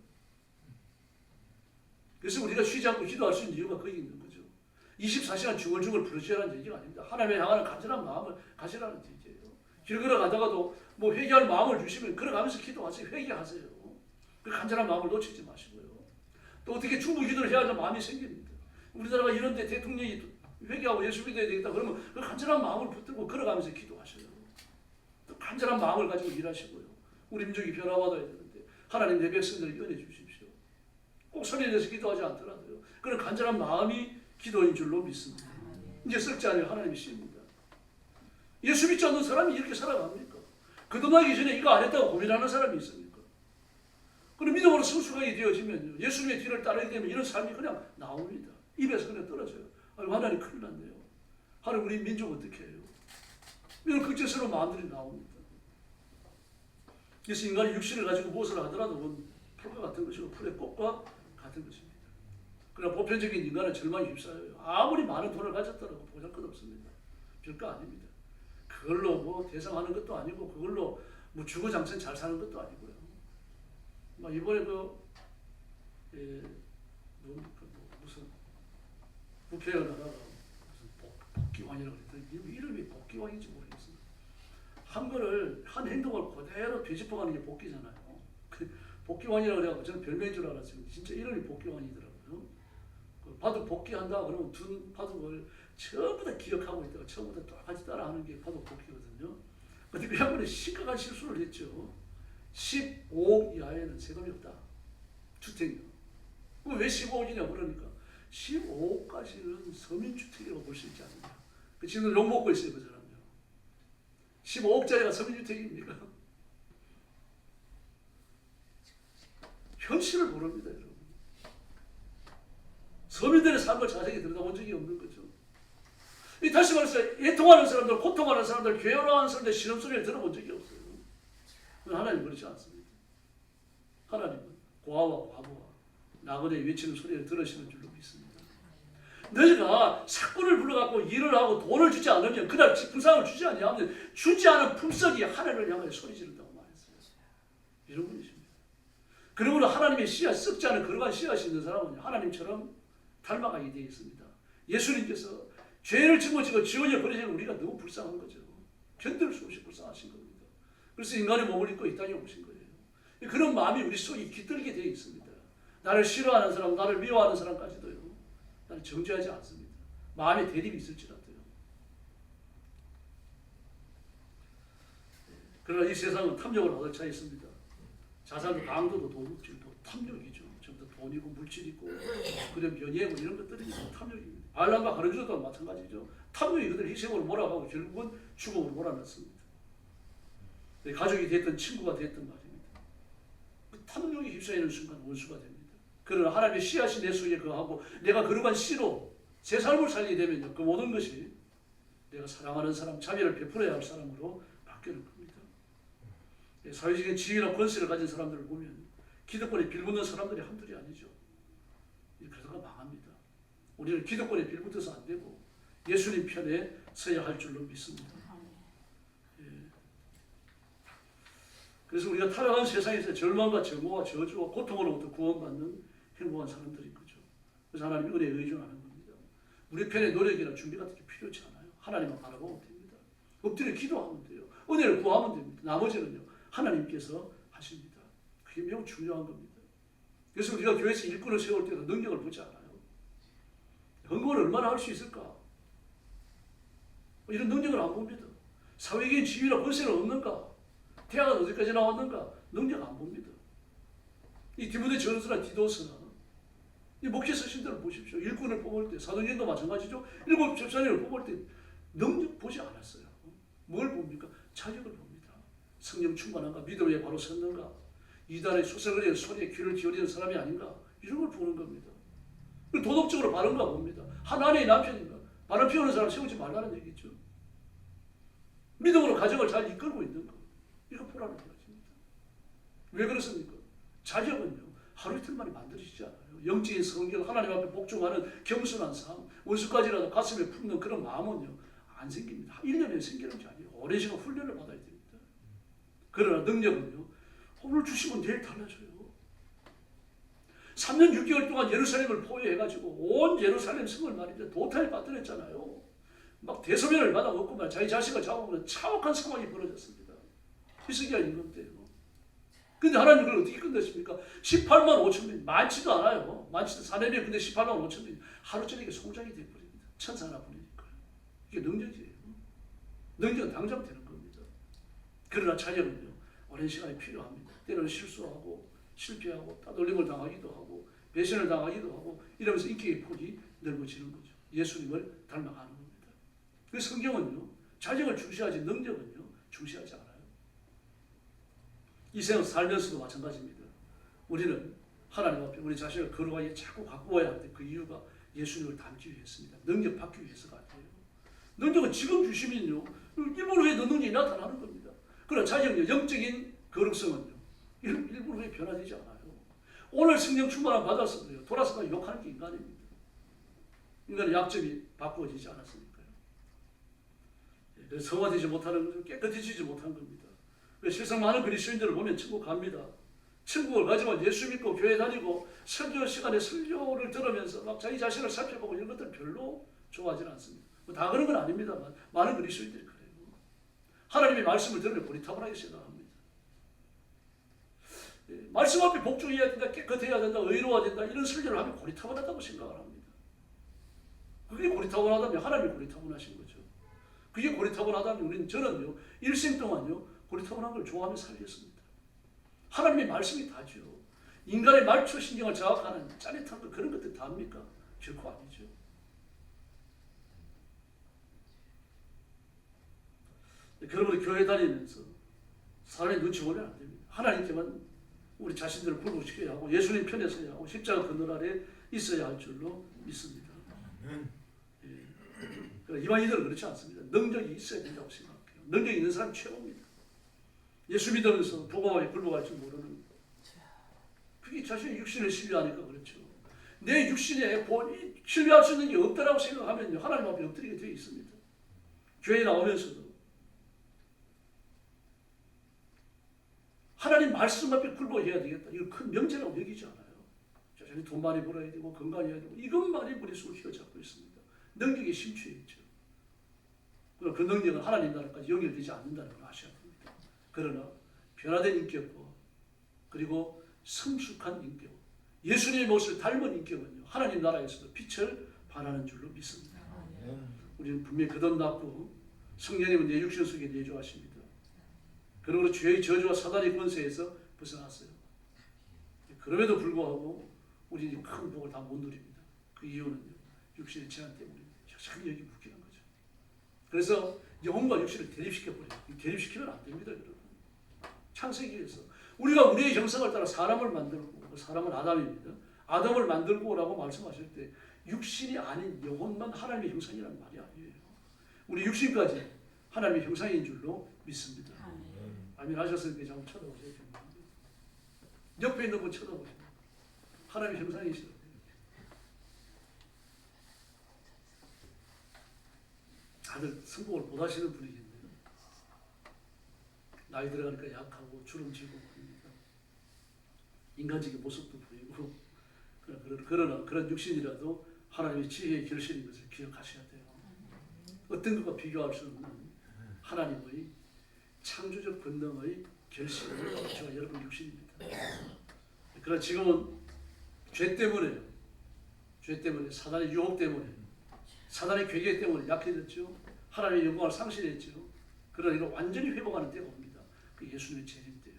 Speaker 1: 그래서 우리가 쉬지 않고 기도할 수 있는 이유가 거기 있는 거죠. 24시간 중얼중얼 부르시라는 얘기가 아닙니다. 하나님을 향하는 간절한 마음을 가지라는 얘기예요. 길 걸어가다가도 뭐 회개할 마음을 주시면 걸어가면서 기도하세요. 회개하세요. 그 간절한 마음을 놓치지 마시고요. 또 어떻게 충분 기도를 해야 하는 마음이 생깁니다. 우리나라가 이런데 대통령이 회개하고 예수 믿어야 되겠다 그러면 그 간절한 마음을 붙들고 걸어가면서 기도하셔요. 또 간절한 마음을 가지고 일하시고요. 우리 민족이 변화받아야 되는데 하나님 내 백성들을 연해 주십시오. 꼭 손에 대해서 기도하지 않더라도요, 그런 간절한 마음이 기도인 줄로 믿습니다. 이제 썩지 않을 하나님의 씨입니다. 예수 믿지 않는 사람이 이렇게 살아갑니까? 거듭나기 전에 이거 안 했다고 고민하는 사람이 있습니까? 그럼 믿음으로 성숙하게 되어지면요, 예수님의 뒤를 따르게 되면 이런 삶이 그냥 나옵니다. 입에서 그냥 떨어져요. 아이고, 하나님 큰일 났네요. 하나님 우리 민족 어떻게 해요? 이런 극제스러운 마음들이 나옵니다. 그래서 인간이 육신을 가지고 무엇을 하더라도 그건 풀과 같은 것이고 풀의 꽃과 같은 것입니다. 그러나 보편적인 인간은 절망에 휩싸여요. 아무리 많은 돈을 가졌더라도 보잘것없습니다. 별거 아닙니다. 그걸로 뭐 대상하는 것도 아니고 그걸로 뭐 주거장천 잘 사는 것도 아니고요. 막 이번에 무슨 국회에 나가가 무슨 복귀왕이라고 그랬더니 이름이 복귀왕인지 모르겠어요. 한 행동을 그대로 되짚어가는 게 복귀잖아요. 복귀왕이라고 그래갖고 저는 별명인 줄 알았어요. 진짜 이름이 복귀왕이더라고요. 그 바둑 복귀한다 그러면 둔 바둑을 전부 다 기억하고 있다가 처음부터 똑같이 따라하는 게 바둑 복귀거든요. 근데 그 양반이 심각한 실수를 했죠. 15억 이하에는 세금이 없다. 주택이요. 왜 15억이냐 그러니까 15억까지는 서민주택이라고 볼 수 있지 않느냐. 지금 욕먹고 있어요. 그 사람요. 15억짜리가 서민주택입니까? 현실을 모릅니다. 여러분. 서민들의 삶을 자세히 들여다본 적이 없는 거죠. 다시 말해서 애통하는 사람들, 고통하는 사람들, 괴로워하는 사람들 신음소리를 들어본 적이 없어요. 하나님 그렇지 않습니다. 하나님은 고아와 과부와 나그네 외치는 소리를 들으시는 줄로 믿습니다. 너희가 사꾼을 불러갖고 일을 하고 돈을 주지 않으면 그날 품삯을 주지 않으면 주지 않은 품삯이 하늘을 향하여 소리 지른다고 말했어요. 이런 분이십니다. 그러므로 하나님의 씨앗 썩지 않은 그러한 씨앗이 있는 사람은 하나님처럼 닮아가게 되어 있습니다. 예수님께서 죄를 짊어지고 지원에 버리시는 우리가 너무 불쌍한 거죠. 견딜 수 없이 불쌍하신 겁니다. 그래서 인간의 몸을 입고 이 땅에 오신 거예요. 그런 마음이 우리 속에 깃들게 되어 있습니다. 나를 싫어하는 사람, 나를 미워하는 사람까지도요. 나는 정죄하지 않습니다. 마음에 대립이 있을지라도요. 그러나 이 세상은 탐욕을 가득 차 있습니다. 자살도 강도도 도둑질도 탐욕이죠. 전부 다 돈이고 물질이고 그런 변이하고 이런 것들이 탐욕입니다. 알람과 가르주도 마찬가지죠. 탐욕이 그들 희생으로 몰아가고 결국은 죽음으로 몰아넣습니다. 가족이 됐든 친구가 됐든 말입니다. 그 탐욕이 휩싸이는 순간 원수가 됩니다. 그러나 하나님의 씨앗이 내 속에 거하고 내가 그러한 씨로 새 삶을 살게 되면요. 그 모든 것이 내가 사랑하는 사람, 자비를 베풀어야 할 사람으로 바뀌는 겁니다. 사회적인 지위나 권세를 가진 사람들을 보면 기득권에 빌붙는 사람들이 한둘이 아니죠. 그러다가 망합니다. 우리는 기득권에 빌붙어서 안 되고 예수님 편에 서야 할 줄로 믿습니다. 그래서 우리가 타락한 세상에서 절망과 증오와 저주와 고통으로부터 구원받는 행복한 사람들인 거죠. 그래서 하나님 은혜에 의존하는 겁니다. 우리 편의 노력이나 준비 같은 게 필요치 않아요. 하나님만 바라보면 됩니다. 엎드려 기도하면 돼요. 은혜를 구하면 됩니다. 나머지는요 하나님께서 하십니다. 그게 매우 중요한 겁니다. 그래서 우리가 교회에서 일꾼을 세울 때도 능력을 보지 않아요. 헌금을 얼마나 할 수 있을까? 이런 능력을 안 봅니다. 사회적인 지위나 권세는 없는가? 대학은 어디까지 나왔는가? 능력 안 봅니다. 이 디모데 전서나 디도서나 이 목회 서신들을 보십시오. 일꾼을 뽑을 때 사도행전도 마찬가지죠. 7 집사님을 뽑을 때 능력 보지 않았어요. 뭘 봅니까? 자격을 봅니다. 성령 충만한가? 믿음에 바로 섰는가? 이달의 수설거리의 소리에 귀를 기울이는 사람이 아닌가? 이런 걸 보는 겁니다. 도덕적으로 바른가 봅니다. 한 아내의 남편인가? 바람 피우는 사람 세우지 말라는 얘기죠. 믿음으로 가정을 잘 이끌고 있는 거. 이거 보라는 이야기입니다. 왜 그렇습니까? 자격은요 하루 이틀 만에 만들어지지 않아요. 영적인 성결, 하나님 앞에 복종하는 겸손한 삶, 원수까지라도 가슴에 품는 그런 마음은요 안 생깁니다. 1년에 생기는 게 아니에요. 오랜 시간 훈련을 받아야 됩니다. 그러나 능력은요 오늘 주시면 내일 달라져요. 3년 6개월 동안 예루살렘을 포위해가지고 온 예루살렘 성을 말이죠 도탄에 빠뜨렸잖아요. 막 대소변을 받아 먹고 말 자기 자식을 잡아먹는 차악한 상황이 벌어졌습니다. 히스기야 임금 때요. 근데 하나님 그걸 어떻게 끝냈습니까? 18만 5천 명, 많지도 않아요. 많지도 4년에 근데 18만 5천 명 하루 저녁에 송장이 되어버립니다. 천사 하나 보내니까요. 이게 능력이에요. 능력은 당장 되는 겁니다. 그러나 자격은요 오랜 시간이 필요합니다. 때로는 실수하고 실패하고 따돌림을 당하기도 하고 배신을 당하기도 하고 이러면서 인격의 폭이 넓어지는 거죠. 예수님을 닮아가는 겁니다. 그 성경은요 자격을 중시하지 능력은요 중시하지 않아요. 이 세상 살면서도 마찬가지입니다. 우리는 하나님 앞에 우리 자신을 거룩하게 자꾸 갖고 와야 하는데 그 이유가 예수님을 닮기 위해서입니다. 능력 받기 위해서가 아니에요. 능력은 지금 주시면요 일본 후에 능력이 나타나는 겁니다. 그러나 자격은요 영적인 거룩성은요 일본 후에 변화되지 않아요. 오늘 성령 충만함 받았어도요 돌아서가 욕하는 게 인간입니다. 인간의 약점이 바꾸어지지 않았으니까요. 그래서 성화되지 못하는 거죠. 깨끗해지지 못한 겁니다. 실상 많은 그리스도인들을 보면 천국 갑니다. 천국을 가지만 예수 믿고 교회 다니고 설교 시간에 설교를 들으면서 막 자기 자신을 살펴보고 이런 것들 별로 좋아하지 않습니다. 다 그런 건 아닙니다만 많은 그리스도인들이 그래요. 하나님의 말씀을 들으면 고리타분하게 생각합니다. 말씀 앞에 복종해야 된다, 깨끗해야 된다, 의로워야 된다 이런 설교를 하면 고리타분하다고 생각을 합니다. 그게 고리타분하다면 하나님이 고리타분하신 거죠. 그게 고리타분하다면 저는요 일생 동안요 고리타분한 걸 좋아하며 살겠습니다. 하나님의 말씀이 다죠. 인간의 말초 신경을 자극하는 짜릿한 것 그런 것들 다 합니까? 결코 아니죠. 여러분 교회 다니면서 사람의 눈치 보면 안 됩니다. 하나님께만 우리 자신들을 굴복시켜야 하고 예수님 편에 서야 하고 십자가 그늘 아래 있어야 할 줄로 믿습니다. 예. 이방인들은 그렇지 않습니다. 능력이 있어야 된다고 생각해요. 능력이 있는 사람이 최고입니다. 예수 믿으면서 복음에 굴복할 줄 모르는 그게 자신의 육신을 신뢰하니까 그렇죠. 내 육신에 신뢰할 수 있는 게 없다라고 생각하면 하나님 앞에 엎드리게 되어 있습니다. 교회에 나오면서도 하나님 말씀 앞에 굴복해야 되겠다. 이거 큰 명제라고 여기지 않아요. 자신이 돈 많이 벌어야 되고 건강해야 되고 이것만이 머릿속을 휘어잡고 있습니다. 능력에 심취해 있죠. 그러나 그 능력은 하나님 나라까지 연결되지 않는다는 걸 아셔야 됩니다. 그러나 변화된 인격과 그리고 성숙한 인격, 예수님의 모습을 닮은 인격은요 하나님 나라에서도 빛을 발하는 줄로 믿습니다. 우리는 분명히 거듭났고 성령님은 내 육신 속에 내주하십니다. 그러므로 죄의 저주와 사단의 권세에서 벗어났어요. 그럼에도 불구하고 우리는 큰 복을 다 못 누립니다. 그 이유는요 육신의 제한 때문입니다. 참 여기 묶이는 거죠. 그래서 영혼과 육신을 대립시켜버려요. 대립시키면 안 됩니다, 여러분. 창세기에서 우리가 우리의 형상을 따라 사람을 만들고 그 사람은 아담입니다. 아담을 만들고라고 말씀하실 때 육신이 아닌 영혼만 하나님의 형상이라는 말이 아니에요. 우리 육신까지 하나님의 형상인 줄로 믿습니다. 아멘 하셨으니까 한번 쳐다보세요. 옆에 있는 분 쳐다보세요. 하나님의 형상이시라고요. 다들 성공을 못 하시는 분이겠네요. 나이 들어가니까 약하고 주름지고 합니다. 인간적인 모습도 보이고 그러나 그런 육신이라도 하나님의 지혜의 결실인 것을 기억하셔야 돼요. 어떤 것과 비교할 수 없는 하나님의 창조적 권능의 결실을 저와 여러분 육신입니다. 그러나 지금은 죄 때문에 사단의 유혹 때문에 사단의 괴계 때문에 약해졌죠. 하나님의 영광을 상실했죠. 그러나 이거 완전히 회복하는 때가 옵니다. 그 예수님의 재림 때요.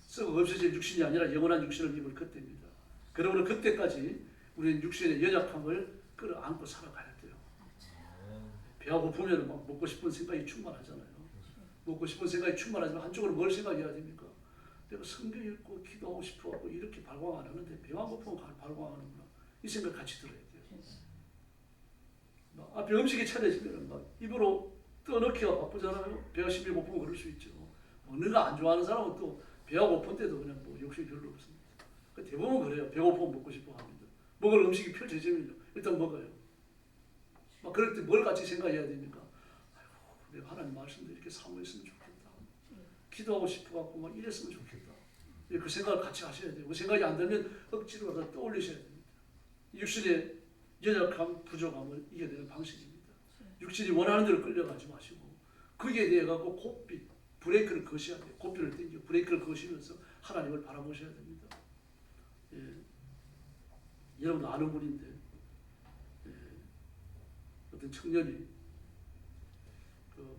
Speaker 1: 썩어 없어질 육신이 아니라 영원한 육신을 입을 그때입니다. 그러므로 그때까지 우리는 육신의 연약함을 끌어안고 살아가야 돼요. 배가 고프면 막 먹고 싶은 생각이 충만하잖아요. 먹고 싶은 생각이 충만하지만 한쪽으로 뭘 생각해야 됩니까? 내가 성경 읽고 기도하고 싶어하고 이렇게 발광 안 하는데 배가 고프면 발광하는구나. 이 생각 같이 들어야 돼요. 막 앞에 음식이 차려지면 막 입으로 떠넣기가 바쁘잖아요. 배가 심히 고프면 그럴 수 있죠. 먹는 거 안 좋아하는 사람은 또 배가 고픈 때도 그냥 뭐 욕심이 별로 없습니다. 대부분 그래요. 배고프면 먹고 싶어 합니다. 먹을 음식이 펼쳐지면 일단 먹어요. 막 그럴 때 뭘 같이 생각해야 됩니까? 아이고, 내가 하나님 말씀도 이렇게 사모했으면 좋겠다. 기도하고 싶어갖고 막 이랬으면 좋겠다. 그 생각을 같이 하셔야 돼요. 그 생각이 안 들면 억지로 다 떠올리셔야 됩니다. 육신의 연약함, 부족함을 이겨내는 방식입니다. 육신이 원하는 대로 끌려가지 마시고 거기에 대해 갖고 고삐, 브레이크를 거셔야 돼요. 고삐를 당겨 브레이크를 거시면서 하나님을 바라보셔야 됩니다. 예. 여러분 아는 분인데 어떤 청년이 그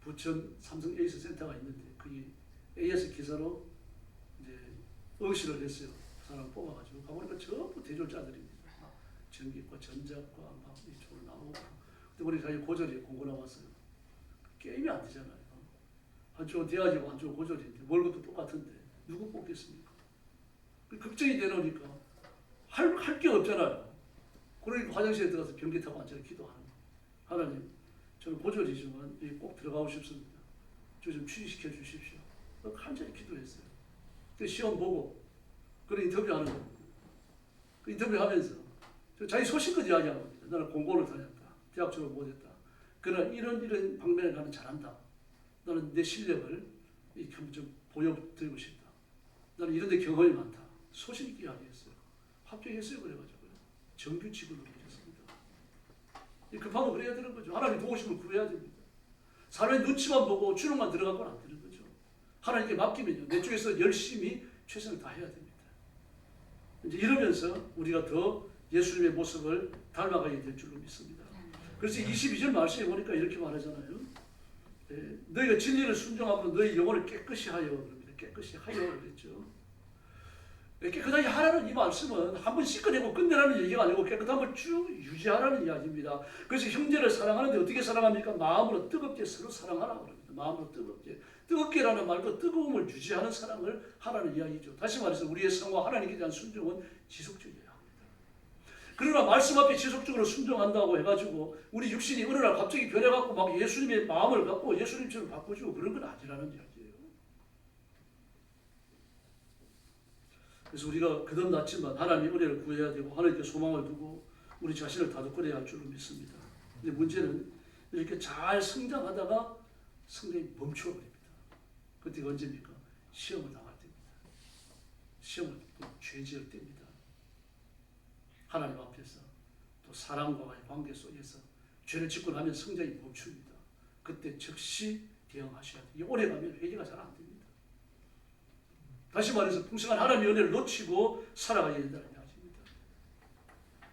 Speaker 1: 부천 삼성 에이스 센터가 있는데 거기 AS 기사로 이제 응시를 했어요. 사람 뽑아가지고 가보니까 전부 대졸자들입니다. 전기과, 전자과 막 이쪽으로 나오고 그때 우리 사이 고졸이 공고 나왔어요. 게임이 안 되잖아요. 한쪽은 대학이고 한쪽은 고졸인데 월급도 똑같은데 누구 뽑겠습니까? 걱정이 되니까 할 게 없잖아요. 그러니까 화장실에 들어가서 변기 타고 앉아서 기도하는 거예요. 하나님, 저는 고졸이지만 꼭 들어가고 싶습니다. 저 좀 취직시켜 주십시오. 간절히 기도했어요. 그 시험 보고 그런 인터뷰하는 거예요. 그 인터뷰하면서 자기 소신껏 이야기하는 겁니다. 나는 공고를 다녔다. 대학 졸업 못했다. 그러나 이런 방면에 나는 잘한다. 나는 내 실력을 이렇게 좀 보여드리고 싶다. 나는 이런 데 경험이 많다. 소신 있게 이야기했어요. 합격했어요. 그래가지고요. 정규 직원으로 일했습니다. 급하면 그래야 되는 거죠. 하나님 도우심을 구해야 됩니다. 사람의 눈치만 보고 주름만 들어가고는 안 되는 거죠. 하나님께 맡기면요. 내 쪽에서 열심히 최선을 다해야 됩니다. 이제 이러면서 우리가 더 예수님의 모습을 닮아가게 될 줄로 믿습니다. 그래서 22절 말씀에 보니까 이렇게 말하잖아요. 너희가 진리를 순종하고 너희 영혼을 깨끗이 하여 그럽니다. 깨끗이 하여 그랬죠. 깨끗하게 하라는 이 말씀은 한번 씻어내고 끝내라는 얘기가 아니고 깨끗한 걸 쭉 유지하라는 이야기입니다. 그래서 형제를 사랑하는데 어떻게 사랑합니까? 마음으로 뜨겁게 서로 사랑하라 그럽니다. 마음으로 뜨겁게라는 말과 뜨거움을 유지하는 사랑을 하라는 이야기죠. 다시 말해서 우리의 성과 하나님께 대한 순종은 지속적이어야 합니다. 그러나 말씀 앞에 지속적으로 순종한다고 해가지고 우리 육신이 어느 날 갑자기 변해갖고 막 예수님의 마음을 갖고 예수님처럼 바꾸고 그런 건 아니라는 이야기예요. 그래서 우리가 거듭났지만 하나님의 은혜를 구해야 되고 하나님께 소망을 두고 우리 자신을 다독거려야 할 줄로 믿습니다. 근데 문제는 이렇게 잘 성장하다가 성장이 멈춰버립니다. 그때가 언제입니까? 시험을 당할 때입니다. 시험을 또 죄지을 때입니다. 하나님 앞에서 또 사람과의 관계 속에서 죄를 짓고 나면 성장이 멈춥니다. 그때 즉시 대응하셔야 돼요. 오래 가면 회개가 잘 안 됩니다. 다시 말해서 풍성한 하나님의 은혜를 놓치고 살아가야 된다는 이야기입니다.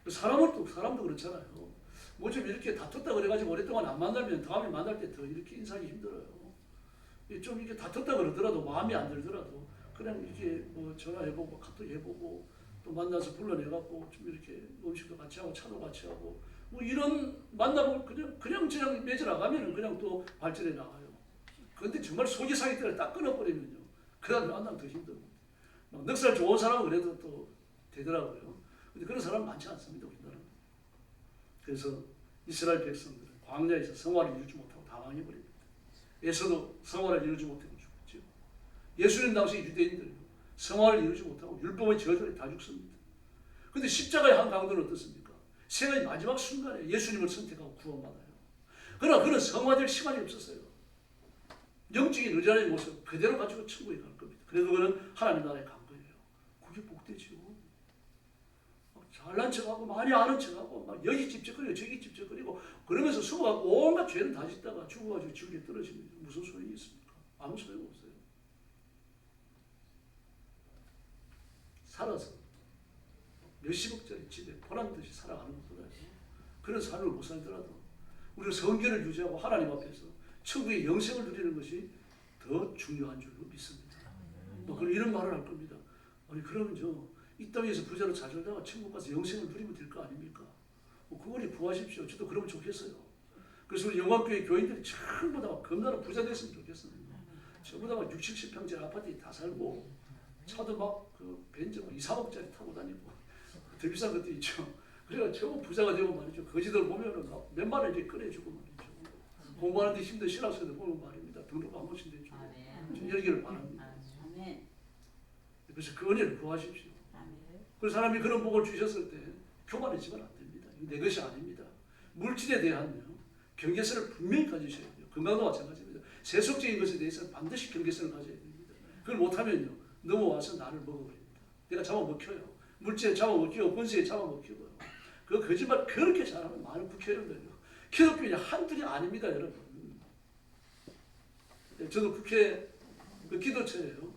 Speaker 1: 사람도 그렇잖아요. 뭐 좀 이렇게 다퉜다 그래가지고 오랫동안 안 만나면 다음에 만날 때 더 이렇게 인사하기 힘들어요. 좀 이렇게 다퉜다 그러더라도 마음에 안 들더라도 그냥 이렇게 뭐 전화해보고 카톡 해보고 또 만나서 불러내갖고 좀 이렇게 음식도 같이 하고 차도 같이 하고 뭐 이런 만나고 그냥 맺어나가면은 그냥 또 발전해 나가요. 그런데 정말 속이 상할 때를 딱 끊어버리면요. 그 다음에 만나면 더 힘들고 막 넉살 좋은 사람은 그래도 또 되더라고요. 근데 그런 사람 많지 않습니다. 우리나라는. 그래서 이스라엘 백성들은 광야에서 성화를 이루지 못하고 다 망해버립니다. 에서도 성화를 이루지 못하고 죽었죠. 예수님 당시 유대인들 성화를 이루지 못하고 율법의 저주에 다 죽습니다. 그런데 십자가의 한 강도는 어떻습니까? 생의 마지막 순간에 예수님을 선택하고 구원받아요. 그러나 그는 성화될 시간이 없었어요. 영적인 의자의 모습 그대로 가지고 천국에 갈 겁니다. 그래도 그는 하나님 나라에 간 거예요. 그게 복되지요. 잘난 척하고 많이 아는 척하고 막 여기 집적거리고 저기 집적거리고 그러면서 숨어갖고 온갖 죄를 다 짓다가 죽어가지고 지옥에 떨어집니다. 무슨 소용이 있습니까? 아무 소용없어요. 살아서 몇십억짜리 집에 보란듯이 살아가는 것보다 그런 삶을 못 살더라도 우리가 성결을 유지하고 하나님 앞에서 천국의 영생을 누리는 것이 더 중요한 줄로 믿습니다. 뭐 이런 말을 할 겁니다. 아니 그러면 이 땅에서 부자로 잘 살다가 천국 가서 영생을 누리면 될 거 아닙니까? 그거를 구하십시오. 저도 그러면 좋겠어요. 그래서 우리 영광교회 교인들이 전부 다 겁나는 부자 됐으면 좋겠습니다. 전부 다 막 60, 70평짜리 아파트에 다 살고 차도 막 그 벤츠 2, 3억짜리 타고 다니고 더 비싼 것도 있죠. 그래가 전부 부자가 되고 말이죠. 거지들 보면은 몇만 원 이렇게 꺼내주고 말이죠. 공부하는데 힘든 신학생들 보면 말입니다. 등록 한 번씩 내주고 열기를 바랍니다. 그래서 그 은혜를 구하십시오. 그 사람이 그런 복을 주셨을 때 교만해지면 안 됩니다. 이거 내 것이 아닙니다. 물질에 대한 경계선을 분명히 가지셔야 돼요. 건강도 마찬가지입니다. 세속적인 것에 대해서는 반드시 경계선을 가져야 됩니다. 그걸 못하면요 넘어와서 나를 먹어버립니다. 내가 잡아먹혀요. 물질에 잡아먹히고 권세에 잡아먹히고요. 그 거짓말 그렇게 잘하는 많은 국회의원들요. 기독교인이 한둘이 아닙니다, 여러분. 저도 국회 그 기도처예요.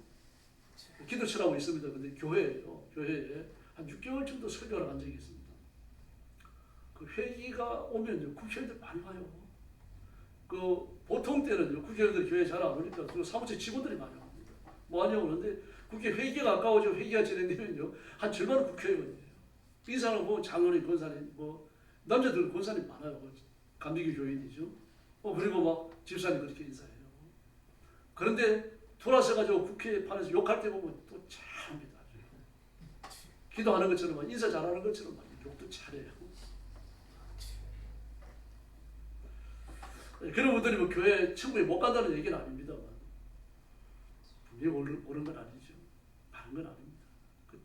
Speaker 1: 기도처라고 있습니다. 근데 교회예요. 교회에 한 6개월 정도 설교를 간 적이 있습니다. 그 회기가 오면요, 국회의원들 많이 와요. 그 보통 때는요, 국회의원들 교회 잘 안 오니까 그 사무처 직원들이 많이 옵니다. 뭐 하냐고 그러는데 국회 회기가 가까워지고 회기가 진행되면요, 한 절반은 국회의원이에요. 인사는 뭐 장로님, 권사님, 뭐 남자들은 권사님 많아요. 감리교 교인이죠. 그리고 막 집사님 그렇게 인사해요. 그런데 돌아서 가지고 국회판에서 욕할 때 보면 또 잘합니다. 기도하는 것처럼 인사 잘하는 것처럼 욕도 잘해요. 그런 분들이 뭐 교회 천국에 못 간다는 얘기는 아닙니다만 분명히 옳은 건 아니죠. 바른 건 아닙니다.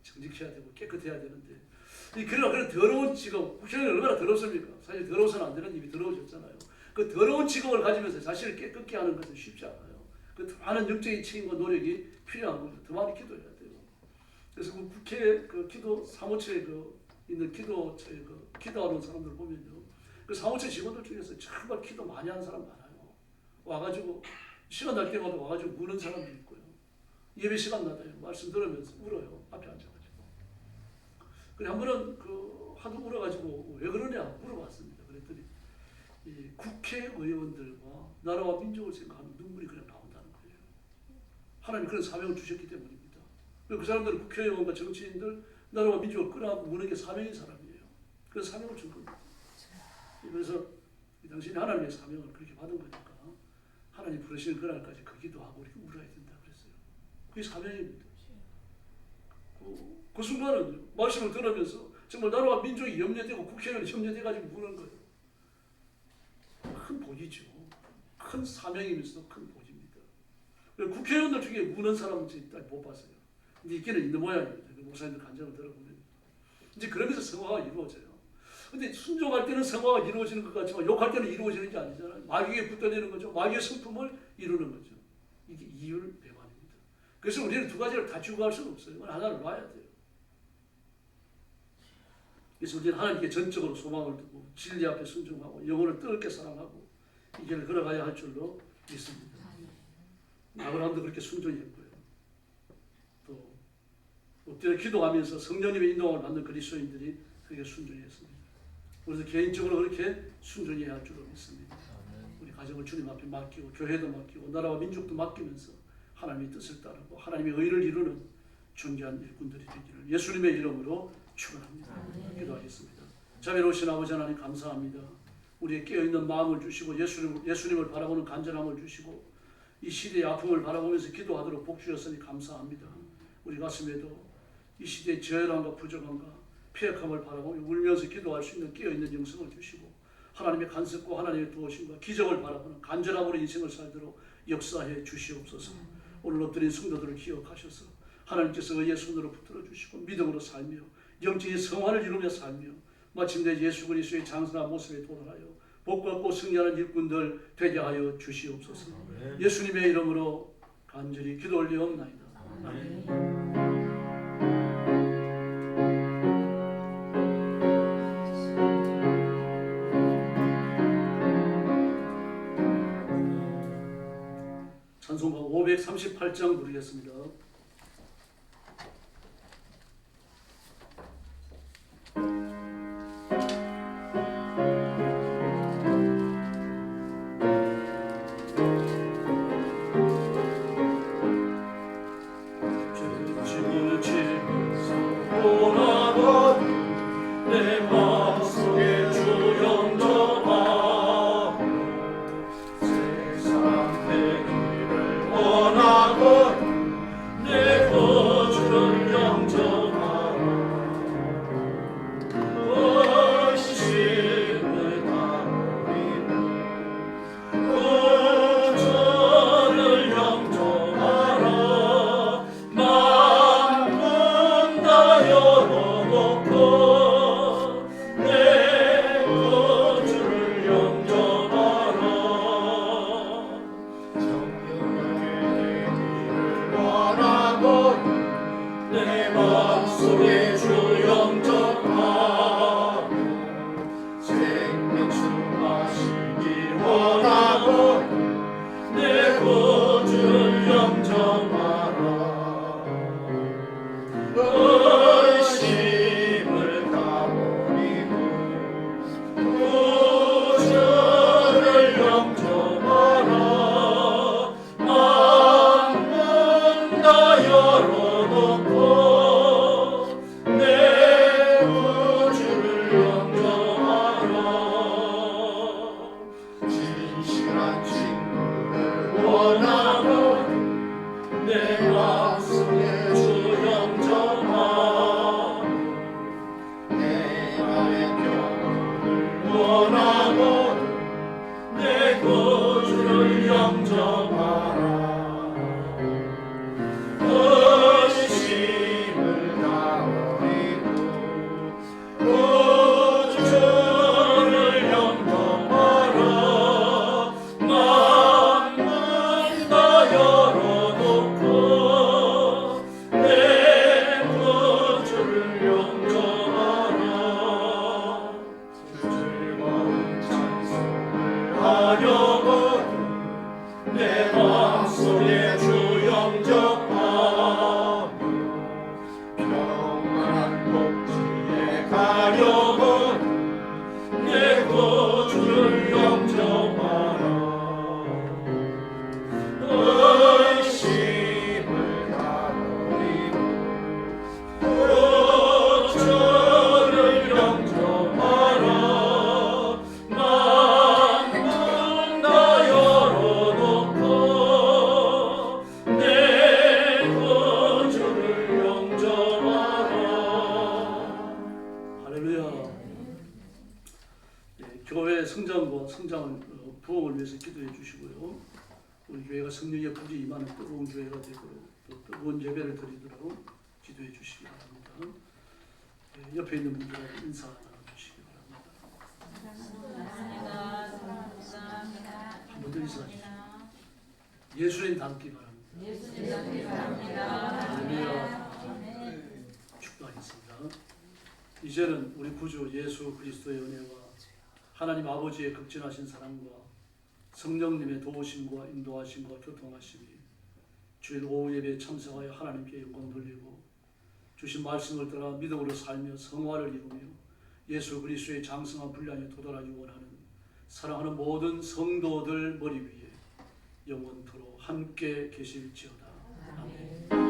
Speaker 1: 정직해야 되고 깨끗해야 되는데 그런 더러운 직업, 국회의원이 얼마나 더럽습니까? 사실 더러워서는 안 되는 입이 더러워졌잖아요. 그 더러운 직업을 가지면서 자신을 깨끗게 하는 것은 쉽지 않아요. 그 많은 영적인 책임과 노력이 필요한 거죠. 더 많이 기도해야 돼요. 그래서 그 국회 그 기도 사무처에 있는 기도처에 기도하는 사람들 보면요, 그 사무처 직원들 중에서 정말 기도 많이 하는 사람 많아요. 와가지고 시간 날 때마다 와가지고 우는 사람도 있고요. 예배 시간 나다요. 말씀 들으면서 울어요. 앞에 앉아가지고. 그래 한 번은 하도 울어가지고 왜 그러냐 물어봤습니다. 그랬더니 이 국회의원들과 나라와 민족을 생각하면 눈물이 그냥 나온다는 거예요. 하나님이 그런 사명을 주셨기 때문입니다. 그 사람들은 국회의원과 정치인들 나라와 민족을 끌어안고 무는 게 사명인 사람이에요. 그래서 사명을 준 겁니다. 그래서 당신이 하나님의 사명을 그렇게 받은 거니까 하나님 부르시는 그날까지 그 기도하고 우리가 울어야 된다 그랬어요. 그게 사명입니다. 그 순간은 말씀을 들으면서 정말 나라와 민족이 염려되고 국회의원이 염려돼가지고 우는 거예요. 큰 복이죠. 큰 사명이면서도 큰 복입니다. 국회의원들 중에 우는 사람은 못 봤어요. 근데 있기는 있는 모양입니다. 목사님들 간증을 들어보면 이제 그러면서 성화가 이루어져요. 근데 순종할 때는 성화가 이루어지는 것 같지만 욕할 때는 이루어지는 게 아니잖아요. 마귀에게 붙어내는 거죠. 마귀의 성품을 이루는 거죠. 이게 이율배반입니다. 그래서 우리는 두 가지를 다 추구할 수는 없어요. 하나를 놔야 돼요. 그래서 우리는 하나님께 전적으로 소망을 두고 진리 앞에 순종하고 영혼을 뜨겁게 사랑하고 이 길을 걸어가야 할 줄로 믿습니다. 아브라함도 그렇게 순종했고요. 또 엎드려 기도하면서 성령님의 인도함을 받는 그리스도인들이 그렇게 순종했습니다. 우리도 개인적으로 그렇게 순종해야 할 줄로 믿습니다. 우리 가정을 주님 앞에 맡기고 교회도 맡기고 나라와 민족도 맡기면서 하나님의 뜻을 따르고 하나님의 의를 이루는 존귀한 일꾼들이 되기를 예수님의 이름으로 축원합니다. 기도하겠습니다. 자비로우신 아버지 하나님 감사합니다. 우리의 깨어있는 마음을 주시고 예수님을 바라보는 간절함을 주시고 이 시대의 아픔을 바라보면서 기도하도록 복 주셨으니 감사합니다. 우리 가슴에도 이 시대의 저열함과 부족함과 폐역함을 바라보며 울면서 기도할 수 있는 깨어있는 영성을 주시고 하나님의 간섭과 하나님의 도우심과 기적을 바라보는 간절함으로 인생을 살도록 역사해 주시옵소서. 오늘 엎드린 성도들을 기억하셔서 하나님께서 의의 손으로 붙들어 주시고 믿음으로 살며 영적인 성화를 이루며 살며 마침내 예수 그리스도의 장성한 모습에 도달하여 복받고 승리하는 일꾼들 되게 하여 주시옵소서. 예수님의 이름으로 간절히 기도 올리옵나이다. 아멘. 찬송가 538장 부르겠습니다.
Speaker 2: 평안한 복지에
Speaker 1: 위해서 기도해 주시고요. 우리 교회가 성령의 불이 임하는 뜨거운 교회가 되도록 또 뜨거운 예배를 드리도록 기도해 주시기 바랍니다. 예, 옆에 있는 분들하고 인사 나눠주시기 바랍니다. 한번 더 인사해 주시죠. 예수님 닮기 바랍니다. 할렐루야. 축도하겠습니다. 이제는 우리 구주 예수 그리스도의 은혜와 하나님 아버지의 극진하신 사랑과 성령님의 도우심과 인도하심과 교통하심이 주일 오후 예배에 참석하여 하나님께 영광 돌리고 주신 말씀을 따라 믿음으로 살며 성화를 이루며 예수 그리스도의 장성한 분량에 도달하기 원하는 사랑하는 모든 성도들 머리 위에 영원토록 함께 계실지어다. 아멘.